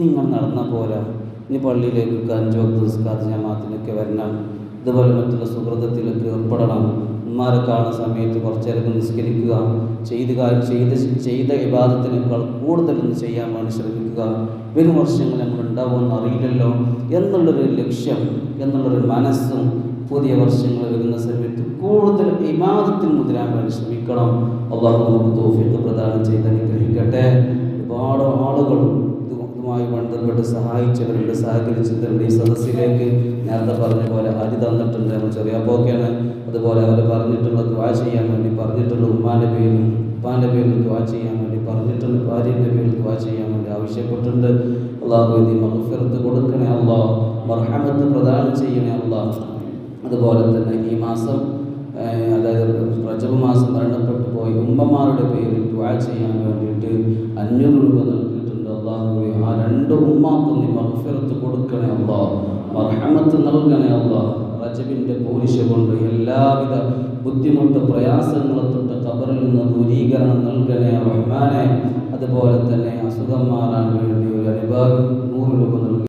നിങ്ങൾ നടന്നാൽ പോരാ, ഇനി പള്ളിയിലേക്ക് 5 വക്ത് നിസ്കാര ജമാഅത്തിനൊക്കെ വരണം, ഇതുപോലെ മറ്റുള്ള സുഹൃതത്തിലൊക്കെ ഏർപ്പെടണം, ഉമ്മാരെ കാണുന്ന സമയത്ത് കുറച്ചേരം നിസ്കരിക്കുക, ചെയ്ത ഇബാദത്തിനേക്കാൾ കൂടുതലൊന്ന് ചെയ്യാൻ വേണ്ടി ശ്രമിക്കുക. വരും വർഷങ്ങൾ നമ്മൾ ഉണ്ടാവുമെന്ന് അറിയില്ലല്ലോ എന്നുള്ളൊരു ലക്ഷ്യം, എന്നുള്ളൊരു മനസ്സും പുതിയ വർഷങ്ങൾ വരുന്ന സമയത്ത് കൂടുതൽ ഇബാദത്തിൽ മുതിരാൻ വേണ്ടി ശ്രമിക്കണം. അല്ലാഹു നമുക്ക് തൗഫീഖ് പ്രദാനം ചെയ്ത് അനുഗ്രഹിക്കട്ടെ. ഒരുപാട് ആളുകൾ ഇതുമായി ബന്ധപ്പെട്ട് സഹായിച്ചവരുണ്ട്, സഹകരിച്ചവരുണ്ട്. ഈ സദസ്സിലേക്ക് നേരത്തെ പറഞ്ഞ പോലെ അരി തന്നിട്ടുണ്ട്, നമ്മൾ ചെറിയ പോക്കെയാണ്. അതുപോലെ അവർ പറഞ്ഞിട്ടുള്ള ദുആ ചെയ്യാൻ വേണ്ടി പറഞ്ഞിട്ടുള്ള ഉമ്മാൻ്റെ പേരിൽ ഉപ്പാൻ്റെ പേരിൽ ദുആ ചെയ്യാൻ വേണ്ടി പറഞ്ഞിട്ടുണ്ട്, ഭാര്യയുടെ പേരിൽ ദുആ ചെയ്യാൻ വേണ്ടി ആവശ്യപ്പെട്ടിട്ടുണ്ട്. അല്ലാഹു നീ മഗ്ഫിറത്ത് കൊടുക്കണേ അല്ലാഹ്, മർഹമത്ത് പ്രദാനം ചെയ്യണേ അല്ലാഹ്. അതുപോലെ തന്നെ ഈ മാസം, അതായത് റജബ് മാസം മരണപ്പെട്ടു പോയി ഉമ്മമാരുടെ പേരിൽ ദുആ ചെയ്യാൻ വേണ്ടിയിട്ട് 500 രൂപ നൽകിയിട്ടുണ്ട്. അല്ലാഹുവേ ആ 2 ഉമ്മാക്കും നീ മഗ്ഫിറത്ത് കൊടുക്കണേ അല്ലാഹ്, മർഹമത്ത് നൽകണേ അല്ലാഹ്. റജബിൻ്റെ പോരിശ കൊണ്ട് എല്ലാവിധ ബുദ്ധിമുട്ട് പ്രയാസങ്ങളും തൊട്ട് ഖബറിൽ നിന്ന് ദൂരീകരണം നൽകണേ റഹ്മാനെ. അതുപോലെ തന്നെ അസുഖം മാറാൻ വേണ്ടി ഒരു അനുഭാവം 100 രൂപ നൽകി.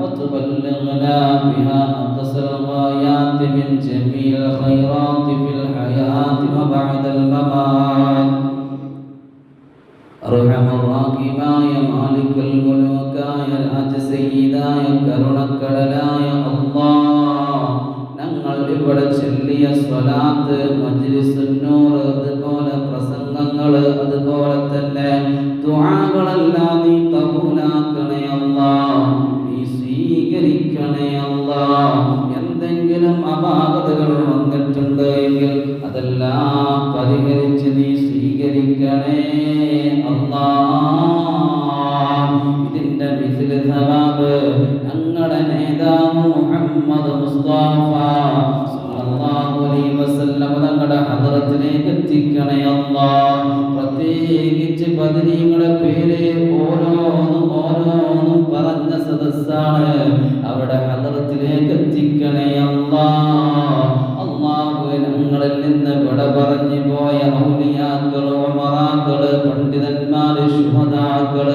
وتبلغنا بها أقصى الغايات من جميع الخيرات في الحياة وبعد الممات. أرحم الراحمين مالك الملوك يا രാജസയ്യിദായ കരുണക്കടലായ അല്ലാഹ്, ഞങ്ങൾ ഇവിടെ ചൊല്ലിയ സ്വലാത്ത്, മജ്ലിസുൻ നൂർ, അതുപോലെ പ്രസംഗങ്ങൾ, അതുപോലെ തന്നെ ദുആകളെല്ലാം നീ കബൂലാക്കണേ അല്ലാഹ്, നീ സ്വീകരിക്കണേ അല്ലാഹ്. എന്തെങ്കിലും അപാകതകൾ വന്നിട്ടുണ്ട് എങ്കിൽ അതെല്ലാം പരിഹരിച്ച് നീ സ്വീകരിക്കണേ അല്ലാഹ്. ഇതിന്റെ മിസ്ല് സവാബ് ഞങ്ങളുടെ നേതാവ് മുഹമ്മദ് മുസ്തഫ സല്ലല്ലാഹു അലൈഹി വസല്ലം തങ്ങളുടെ ഹദ്റത്തിലേക്ക് എത്തിക്കണേ അല്ലാഹ്. പ്രത്യേകിച്ച് ബദരീങ്ങളുടെ പേര് ഓരോന്നും പറഞ്ഞ സദസ്സാണ്, അവിടെ ഹദ്റത്തിലേക്ക് എത്തിക്കണേ അല്ലാഹ്. അല്ലാഹുവേ ഞങ്ങളിൽ നിന്ന് വിട പറഞ്ഞു പോയ ഔലിയാക്കൾ, ഉമറാക്കൾ, പണ്ഡിതന്മാർ, ശുഹദാക്കൾ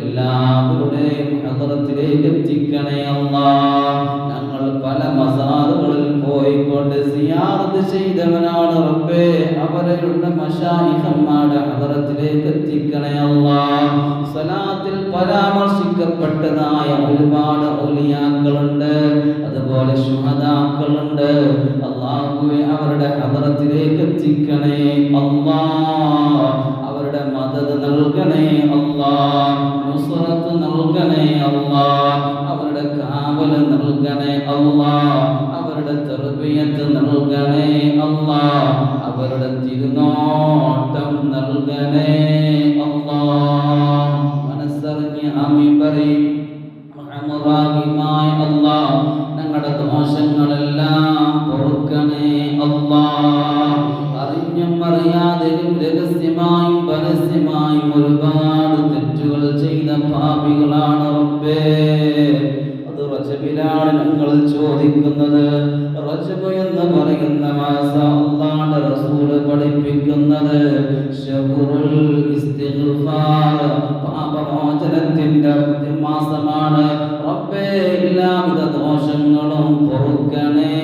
എല്ലാവരുടെയും ഹദ്റത്തിലേക്ക് എത്തിക്കണേ അല്ലാഹ്. ഞങ്ങൾ പല മസാറുകളിൽ പോയിക്കൊണ്ട് സിയാറത്ത് ചെയ്തവനാണ് റബ്ബേ, അവരുടെ മശായിഖന്മാരുടെ ഹദ്റത്തിലേക്ക് എത്തിക്കണേ അല്ലാഹ്. സ്വലാത്തിൽ പരാമർശിക്കപ്പെട്ടതായ ഒരുപാട് ഔലിയാക്കളുണ്ട്, അതുപോലെ ശുഹദാക്കളുണ്ട്. അല്ലാഹുവേ അവരുടെ ഹദ്റത്തിലേക്ക് എത്തിക്കണേ അല്ലാഹ്. അവരുടെ മദദ് നൽകണേ അല്ലാഹ്, നുസ്റത്ത് നൽകണേ അല്ലാഹ്, അവരുടെ കാവൽ നൽകണേ അല്ലാഹ്, അവരുടെ തർബിയത്ത് നൽകണേ അല്ലാഹ്, അവരുടെ തിരുനോട്ടം നൽകണേ അല്ലാഹ്. മനസ്സറിഞ്ഞ് ആമീൻ പറയും. റഹ്മാനായ അല്ലാഹ് ഞങ്ങളുടെ ദോഷങ്ങളെല്ലാം പൊറുക്കണേ അല്ലാഹ്. അറിഞ്ഞും അറിയാതെയും രഹസ്യമായും പരസ്യമായും ഒരുപാട് തെറ്റുകൾ ചെയ്ത പാപികളാണ് റബ്ബേ. അത് റജബിലാണ് ഞങ്ങൾ ചോദിക്കുന്നത്. റജബ് എന്ന് പറയുന്ന മാസം അല്ലാഹുവിന്റെ റസൂൽ പഠിപ്പിക്കുന്നത് ശഹ്റുൽ ഇസ്തിഗ്ഫാർ, പാപമോചനത്തിന്റെ മാസമാണ്. റബ്ബേ എല്ലാവിധ ദോഷങ്ങളും പൊറുക്കണേ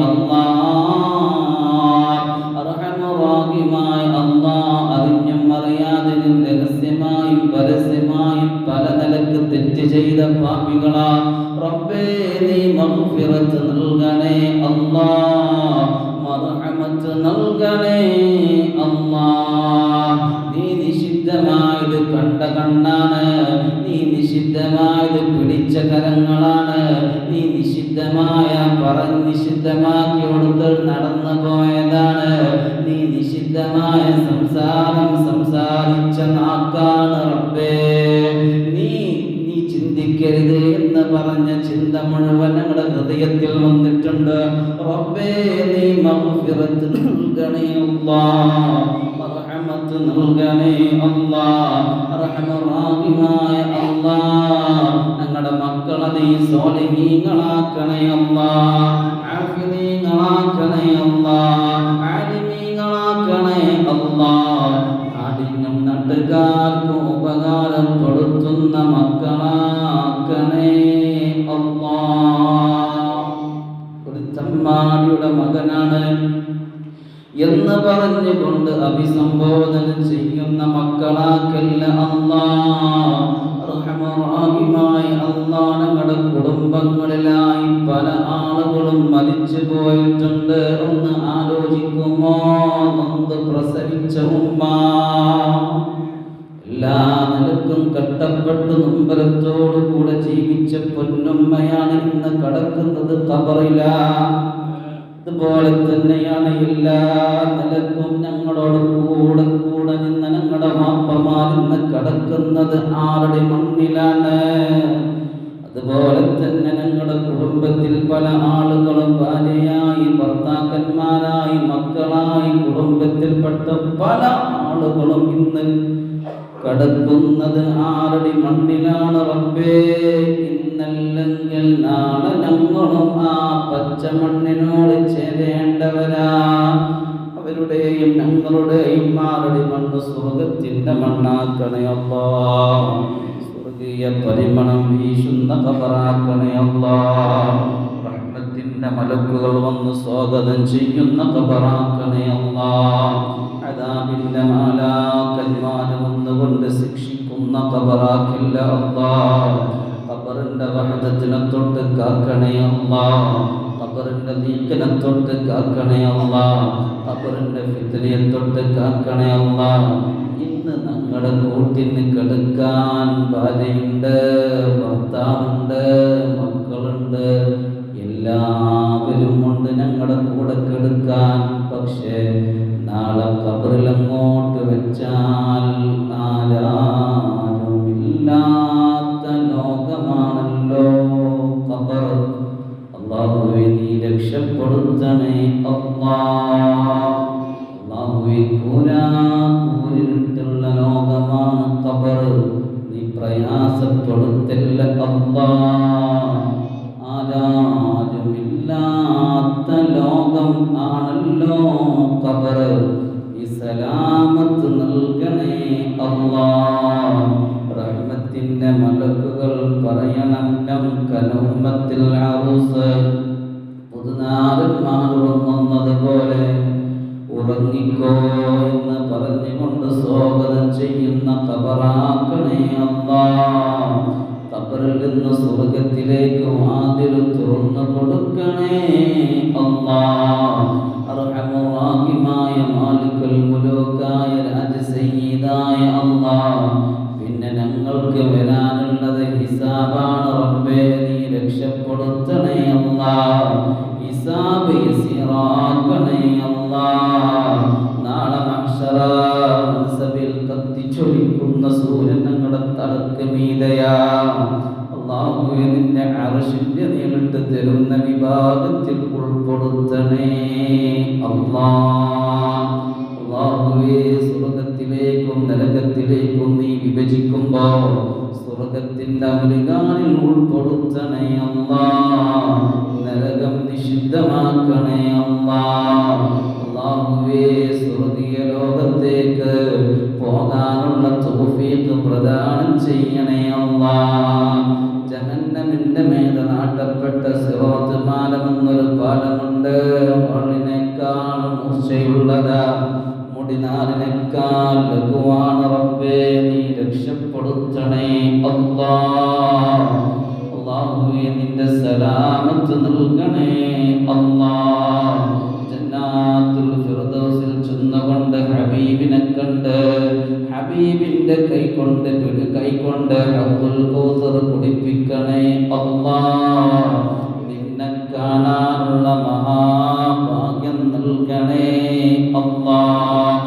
അല്ലാഹ്. അർഹമുറാഹിമായ അല്ലാഹ്, അറിഞ്ഞും അറിയാതെയും രഹസ്യമായും പരസ്യമായും പല നിലക്ക് തെറ്റ് ചെയ്ത പാപികളാ റബ്ബേ, നീ മഗ്ഫിറത്ത് നൽകണേ അല്ലാഹ്, മർഹമത്ത് നൽകണേ അല്ലാഹ്. നീ നിഷിദ്ധമായത് കണ്ട കണ്ണാണ്, നീ നിഷിദ്ധമായത് പിടിച്ച കരങ്ങളാണ്, നീ നിഷിദ്ധമായ നിഷിദ്ധമാക്കി കൊടുത്ത് നടന്നു പോയതാണ്, നീ നിഷിദ്ധമായ സംസാരം സംസാരിച്ച നാക്കാണ് റബ്ബേ. നീ ചിന്തിക്കരുത് എന്ന് പറഞ്ഞ ചിന്ത മുഴുവൻ ഞങ്ങളുടെ ഹൃദയത്തിൽ വന്നിട്ടുണ്ട് റബ്ബേ. നീ മഗ്ഫിറത്ത് നൽകണേ അല്ലാഹ്, മർഹമത്ത് നൽകണേ അല്ലാഹ്. റഹ്മാനായ അല്ലാഹ്, ഞങ്ങളുടെ മക്കളെ നീ സ്വാലിഹീങ്ങളാക്കണേ അല്ലാഹ്, ആഫിലീങ്ങളാക്കണേ അല്ലാഹ്, ആലിമീങ്ങളാക്കണേ അല്ലാഹ്, എന്ന് പറഞ്ഞുകൊണ്ട് അഭിസംബോധന ചെയ്യുന്ന മക്കളാക്കല്ല അല്ലാഹ്. റഹ്മാനായ അല്ലാഹ്, ഞങ്ങളുടെ കുടുംബങ്ങളിലായി പല ആളുകളും മരിച്ചു പോയിട്ടുണ്ട്. ഒന്ന് ആലോചിക്കുമോ? നൊന്ത് പ്രസവിച്ച ഉമ്മ, എല്ലാ നിലക്കും കഷ്ടപ്പെട്ട് നൊമ്പരത്തോടു കൂടെ ജീവിച്ച പൊന്നുമ്മയാണ് ഇന്ന് കടക്കുന്നത് ഖബറിലാണ്. അതുപോലെ തന്നെയാണ് എല്ലാ നിലക്കും ഞങ്ങളോട് കൂടെ കൂടെ നിന്ന് ഞങ്ങളുടെ വാപ്പമാർ ഇന്ന് കടക്കുന്നത് ആരുടെ മണ്ണിലാണ്. അതുപോലെ തന്നെ ഞങ്ങളുടെ കുടുംബത്തിൽ പല ആളുകളും ഭാര്യയായി, ഭർത്താക്കന്മാരായി, മക്കളായി, കുടുംബത്തിൽപ്പെട്ട പല ആളുകളും ഇന്ന് കടക്കുന്നത് ആരുടെ മണ്ണിലാണ് റബ്ബേ. ഇന്നല്ലെങ്കിൽ നാളെ ഞങ്ങളും ആ പച്ച മണ്ണിനോട് ചേരേണ്ടവരാ. അവരുടെയും ഞങ്ങളുടെയും ആരുടെ മണ്ണ് സ്വർഗത്തിന്റെ മണ്ണാക്കണേ അല്ലാഹ്. സ്വർഗീയ പരിമളം വീശുന്ന ഖബറാക്കണേ അല്ലാഹ്. റഹ്മത്തിന്റെ മലക്കുകൾ വന്ന് സ്വാഗതം ചെയ്യുന്ന ഖബറാക്കണേ അല്ലാഹ്. അദാബിന്റെ മാലാഖന്മാർ വന്നുകൊണ്ട് ശിക്ഷിക്കുന്ന ഖബറാക്കില്ല അല്ലാഹ്. ഖബറിന്റെ വഹദത്തിനെ തൊട്ട് കാക്കണേ അല്ലാഹ്. ഖബറിന്റെ നീക്കിനെ തൊട്ട് കാക്കണേ അല്ലാഹ്. ഖബറിന്റെ ഫിത്നയെ തൊട്ട് കാക്കണേ അല്ലാഹ്. ഇന്ന് ഞങ്ങളുടെ കൂട്ടിന് കെടുക്കാൻ ഭാര്യയുണ്ട്, ഭർത്താവുണ്ട്, മക്കളുണ്ട്, എല്ലാവരും ഉണ്ട് ഞങ്ങളുടെ കൂടെ കെടുക്കാൻ. പക്ഷേ നാളെ ഖബറിലങ്ങോട്ട് വെച്ചാൽ ആരാരുമില്ലാത്ത ലോകമാണല്ലോ ഖബർ. അല്ലാഹുവേ നീ രക്ഷപ്പെടുത്തണേ അല്ലാഹ്. അല്ലാഹുവേ കൂരിട്ടുള്ള ലോകമാണ് ഖബർ. നീ പ്രയാസപ്പെടുത്തല്ല അല്ലാഹ്. ആരാരുമില്ലാത്ത ലോകം ആണല്ലോ ഖബർ. ഈ സലാമത്ത് നൽകണേ അല്ലാഹ്. റഹ്മത്തിന്റെ മലക്കുകൾ പറയണം കനൗമത്തിൽ അറൂസ് പുതുനാരന്മാർ ഉറങ്ങുന്നതുപോലെ ഉറങ്ങിക്കോ എന്ന് പറഞ്ഞുകൊണ്ട് സ്വാഗതം ചെയ്യുന്ന ഖബറാക്കണേ അല്ലാഹ്. ഖബറിൽ നിന്ന് സ്വർഗത്തിലേക്ക് വാതിൽ തുറന്നു കൊടുക്കണേ അല്ലാഹ്. അർഹമുറാഹിമായ മാലിക്കുൽ മുലൂക്കായ രാജസയ്യിദായ അല്ലാഹ്, പിന്നെ ഞങ്ങൾക്ക് വരാനുള്ളത് ഹിസാബാണ് റബ്ബേ. നീ രക്ഷപ്പെടുത്തണേ അല്ലാഹ്. ഹിസാബ് യസീറാക്കണേ അല്ലാഹ്. നാളെ മഹ്ശറ മൻസബിൽ കത്തിച്ചൊലിക്കുന്ന സൂര്യൻ ഞങ്ങളുടെ തലക്ക് മീതയാ. അല്ലാഹുവേ നിന്റെ അർശിന്റെ നീളിട്ട് തരുന്ന വിഭാഗത്തിൽ ഉൾപ്പെടുത്തണേ അല്ലാഹ്. അല്ലാഹുവേ സ്വർഗത്തിലേക്കും നരകത്തിലേക്കും നീ വിഭജിക്കുമ്പോൾ സ്വർഗത്തിന്റെ അമലുകാരിൽ ഉൾപ്പെടുത്തണേ അല്ലാഹ്. നരകം നിഷിദ്ധമാക്കണേ അല്ലാഹ്. അല്ലാഹുവേ സ്വർഗീയ ലോകത്തേക്ക് പോകാനുള്ള തൗഫീഖ് പ്രദാനം ചെയ്യണേ അല്ലാഹ്. ജഹന്നമിന്റെ മേലെ നാട്ടപ്പെട്ട സിറാത്ത് പാലമെന്നൊരു പാലമുണ്ട്. വാളിനേക്കാൾ മൂർച്ചയുള്ളതാ, മുടിനാലിനേക്കാൾ ലഘുവാണ് റബ്ബേ. നീ രക്ഷപ്പെടുത്തണേ അല്ലാഹ്. അല്ലാഹുവേ നിന്റെ സലാമത്ത് നൽകണേ അല്ലാഹ്. ജന്നാത്തുൽ ഫിർദൗസിൽ ചെന്നുകൊണ്ട് ഹബീബിനെ കണ്ട് ഹബീബിന്റെ കൈകൊണ്ട് ഹൗദുൽ കൗസർ കുടിപ്പിക്കണേ അല്ലാഹ്. നിന്നെ കാണാനുള്ള മഹാഭാഗ്യം നൽകണേ അല്ലാഹ്.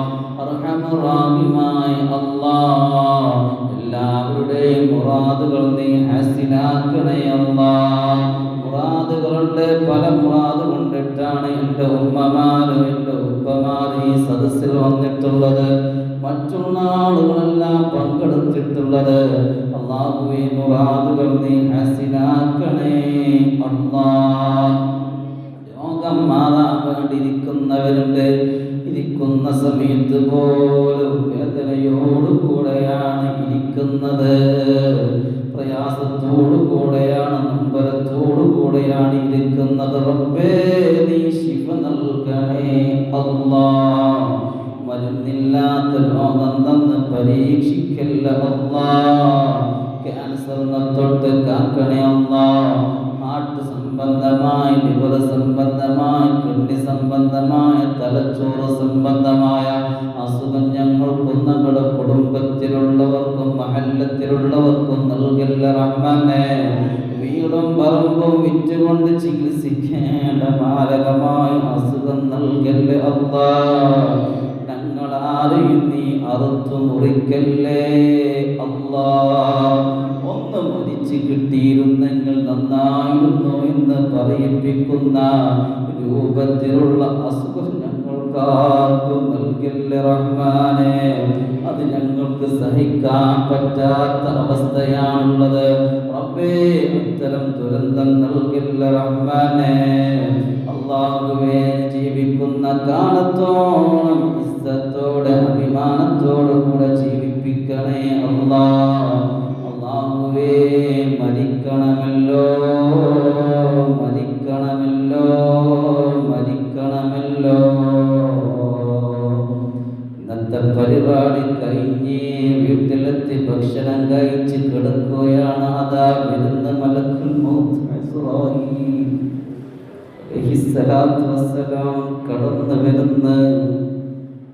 അർഹമുറാഹിമായ അല്ലാഹ്, എല്ലാവരുടെയും മുറാദുകൾ നീ ഹാസിലാക്കണേ അല്ലാഹ്. മുറാദുകളുണ്ട്, പല മുറാദ് കൊണ്ടിട്ടാണ് എൻ്റെ ഉമ്മമാര് എൻ്റെ ഉപ്പമാര് ഈ സദസ്സിൽ വന്നിട്ടുള്ളത്, മറ്റുള്ള ആളുകളെല്ലാം പങ്കെടുത്തിട്ടുള്ളത്. അല്ലാഹുവേ മുറാദുകൾ നീ ഹാസിലാക്കണേ അല്ലാഹ്. രോഗം മാറാൻ വേണ്ടിയിരിക്കുന്നവരുണ്ട്. ഇരിക്കുന്ന സമയത്ത് പോലും വേദനയോടുകൂടെയാണ് ഇരിക്കുന്നത്, പ്രയാസത്തോടുകൂടെയാണ്, നമ്പരത്തോടുകൂടെയാണ് രോഗത്തോടെയാണ് ഇരിക്കുന്നത്. റബ്ബേ നീ ശിഫ നൽകണേ അല്ലാഹ്. മരുന്നില്ലാത്ത രോഗം തന്ന് പരീക്ഷിക്കല്ല അല്ലാഹ്. ക്യാൻസറിനെ തൊട്ട് കാക്കണേ അല്ലാഹ്. ഹാർട്ട് സംബന്ധമായ, ലിവർ സംബന്ധമായ, കിഡ്നി സംബന്ധമായ, തലച്ചോറ് സംബന്ധമായ അസുഖം ഞങ്ങൾക്കും ഞങ്ങളുടെ കുടുംബത്തിലുള്ളവർക്കും മഹല്ലത്തിലുള്ളവർക്കും നൽകല്ല റഹ്മാനേ. വീടും പറമ്പും വിറ്റുകൊണ്ട് ചികിത്സിക്കേണ്ട മാരകമായ അസുഖം നൽകല്ലേ അല്ലാഹ്. ഞങ്ങളാരെയും നീ അറുത്തു മുറിക്കല്ലേ അല്ലാഹ്. ഒന്ന് മരിച്ചു കിട്ടിയിരുന്നെങ്കിൽ നന്നായിരുന്നു എന്ന് പറയിപ്പിക്കുന്ന രൂപത്തിലുള്ള അസുഖം ഞങ്ങൾക്കാർക്കും നൽകല്ലേ റഹ്മാനേ. അത് ഞങ്ങൾക്ക് സഹിക്കാൻ പറ്റാത്ത അവസ്ഥയാണുള്ളത് റബ്ബേ. അത്തരം ദുരന്തം നൽകല്ല റഹ്മാനേ. അല്ലാഹുവേ, ജീവിക്കുന്ന കാലത്തോളം ഇസ്സത്തോടെ അഭിമാനത്തോടു കൂടെ ജീവിപ്പിക്കണേ അല്ലാഹ്. അല്ലാഹുവേ, മരിക്കണമല്ലോ, മരിക്കണമല്ലോ, മരിക്കണമല്ലോ. ഇന്നത്തെ പരിപാടി കഴിഞ്ഞ് വീട്ടിലെത്തി ഭക്ഷണം കഴിച്ച് കിടക്കുകയാണ്. അതാ വരുന്ന മലക്കുൽ മൗത്ത് ഇസ്രായീൽ അലൈഹിസ്സലാത്തു വസ്സലാം കടന്നു വരുന്ന.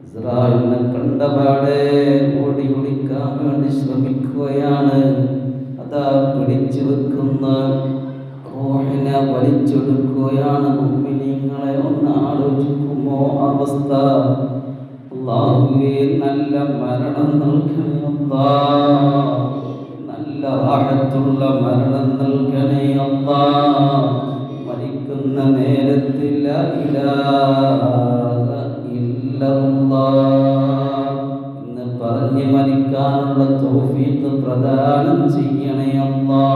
ഇസ്രായേലിനെ കണ്ടപാടെ ഓടി ഒളിക്കാൻ വേണ്ടി ശ്രമിക്കുകയാണ്. അതാ പിടിച്ചു വെക്കുന്ന റൂഹിനെ വലിച്ചെടുക്കുകയാണ്. മുഅ്മിനീങ്ങളെ ഒന്ന് ആലോചിക്കുമോ അവസ്ഥ? അല്ലാഹുവേ, നല്ല മരണം നൽകണേ അല്ലാഹ്. നല്ല റാഹത്തുള്ള മരണം നൽകണേ അല്ലാഹ്. മരിക്കുന്ന നേരത്തിൽ ലാ ഇലാഹ ഇല്ലല്ലാഹ് എന്ന് പറഞ്ഞ് മരിക്കാനുള്ള തൗഫീഖ് പ്രദാനം ചെയ്യണേ അല്ലാഹ്.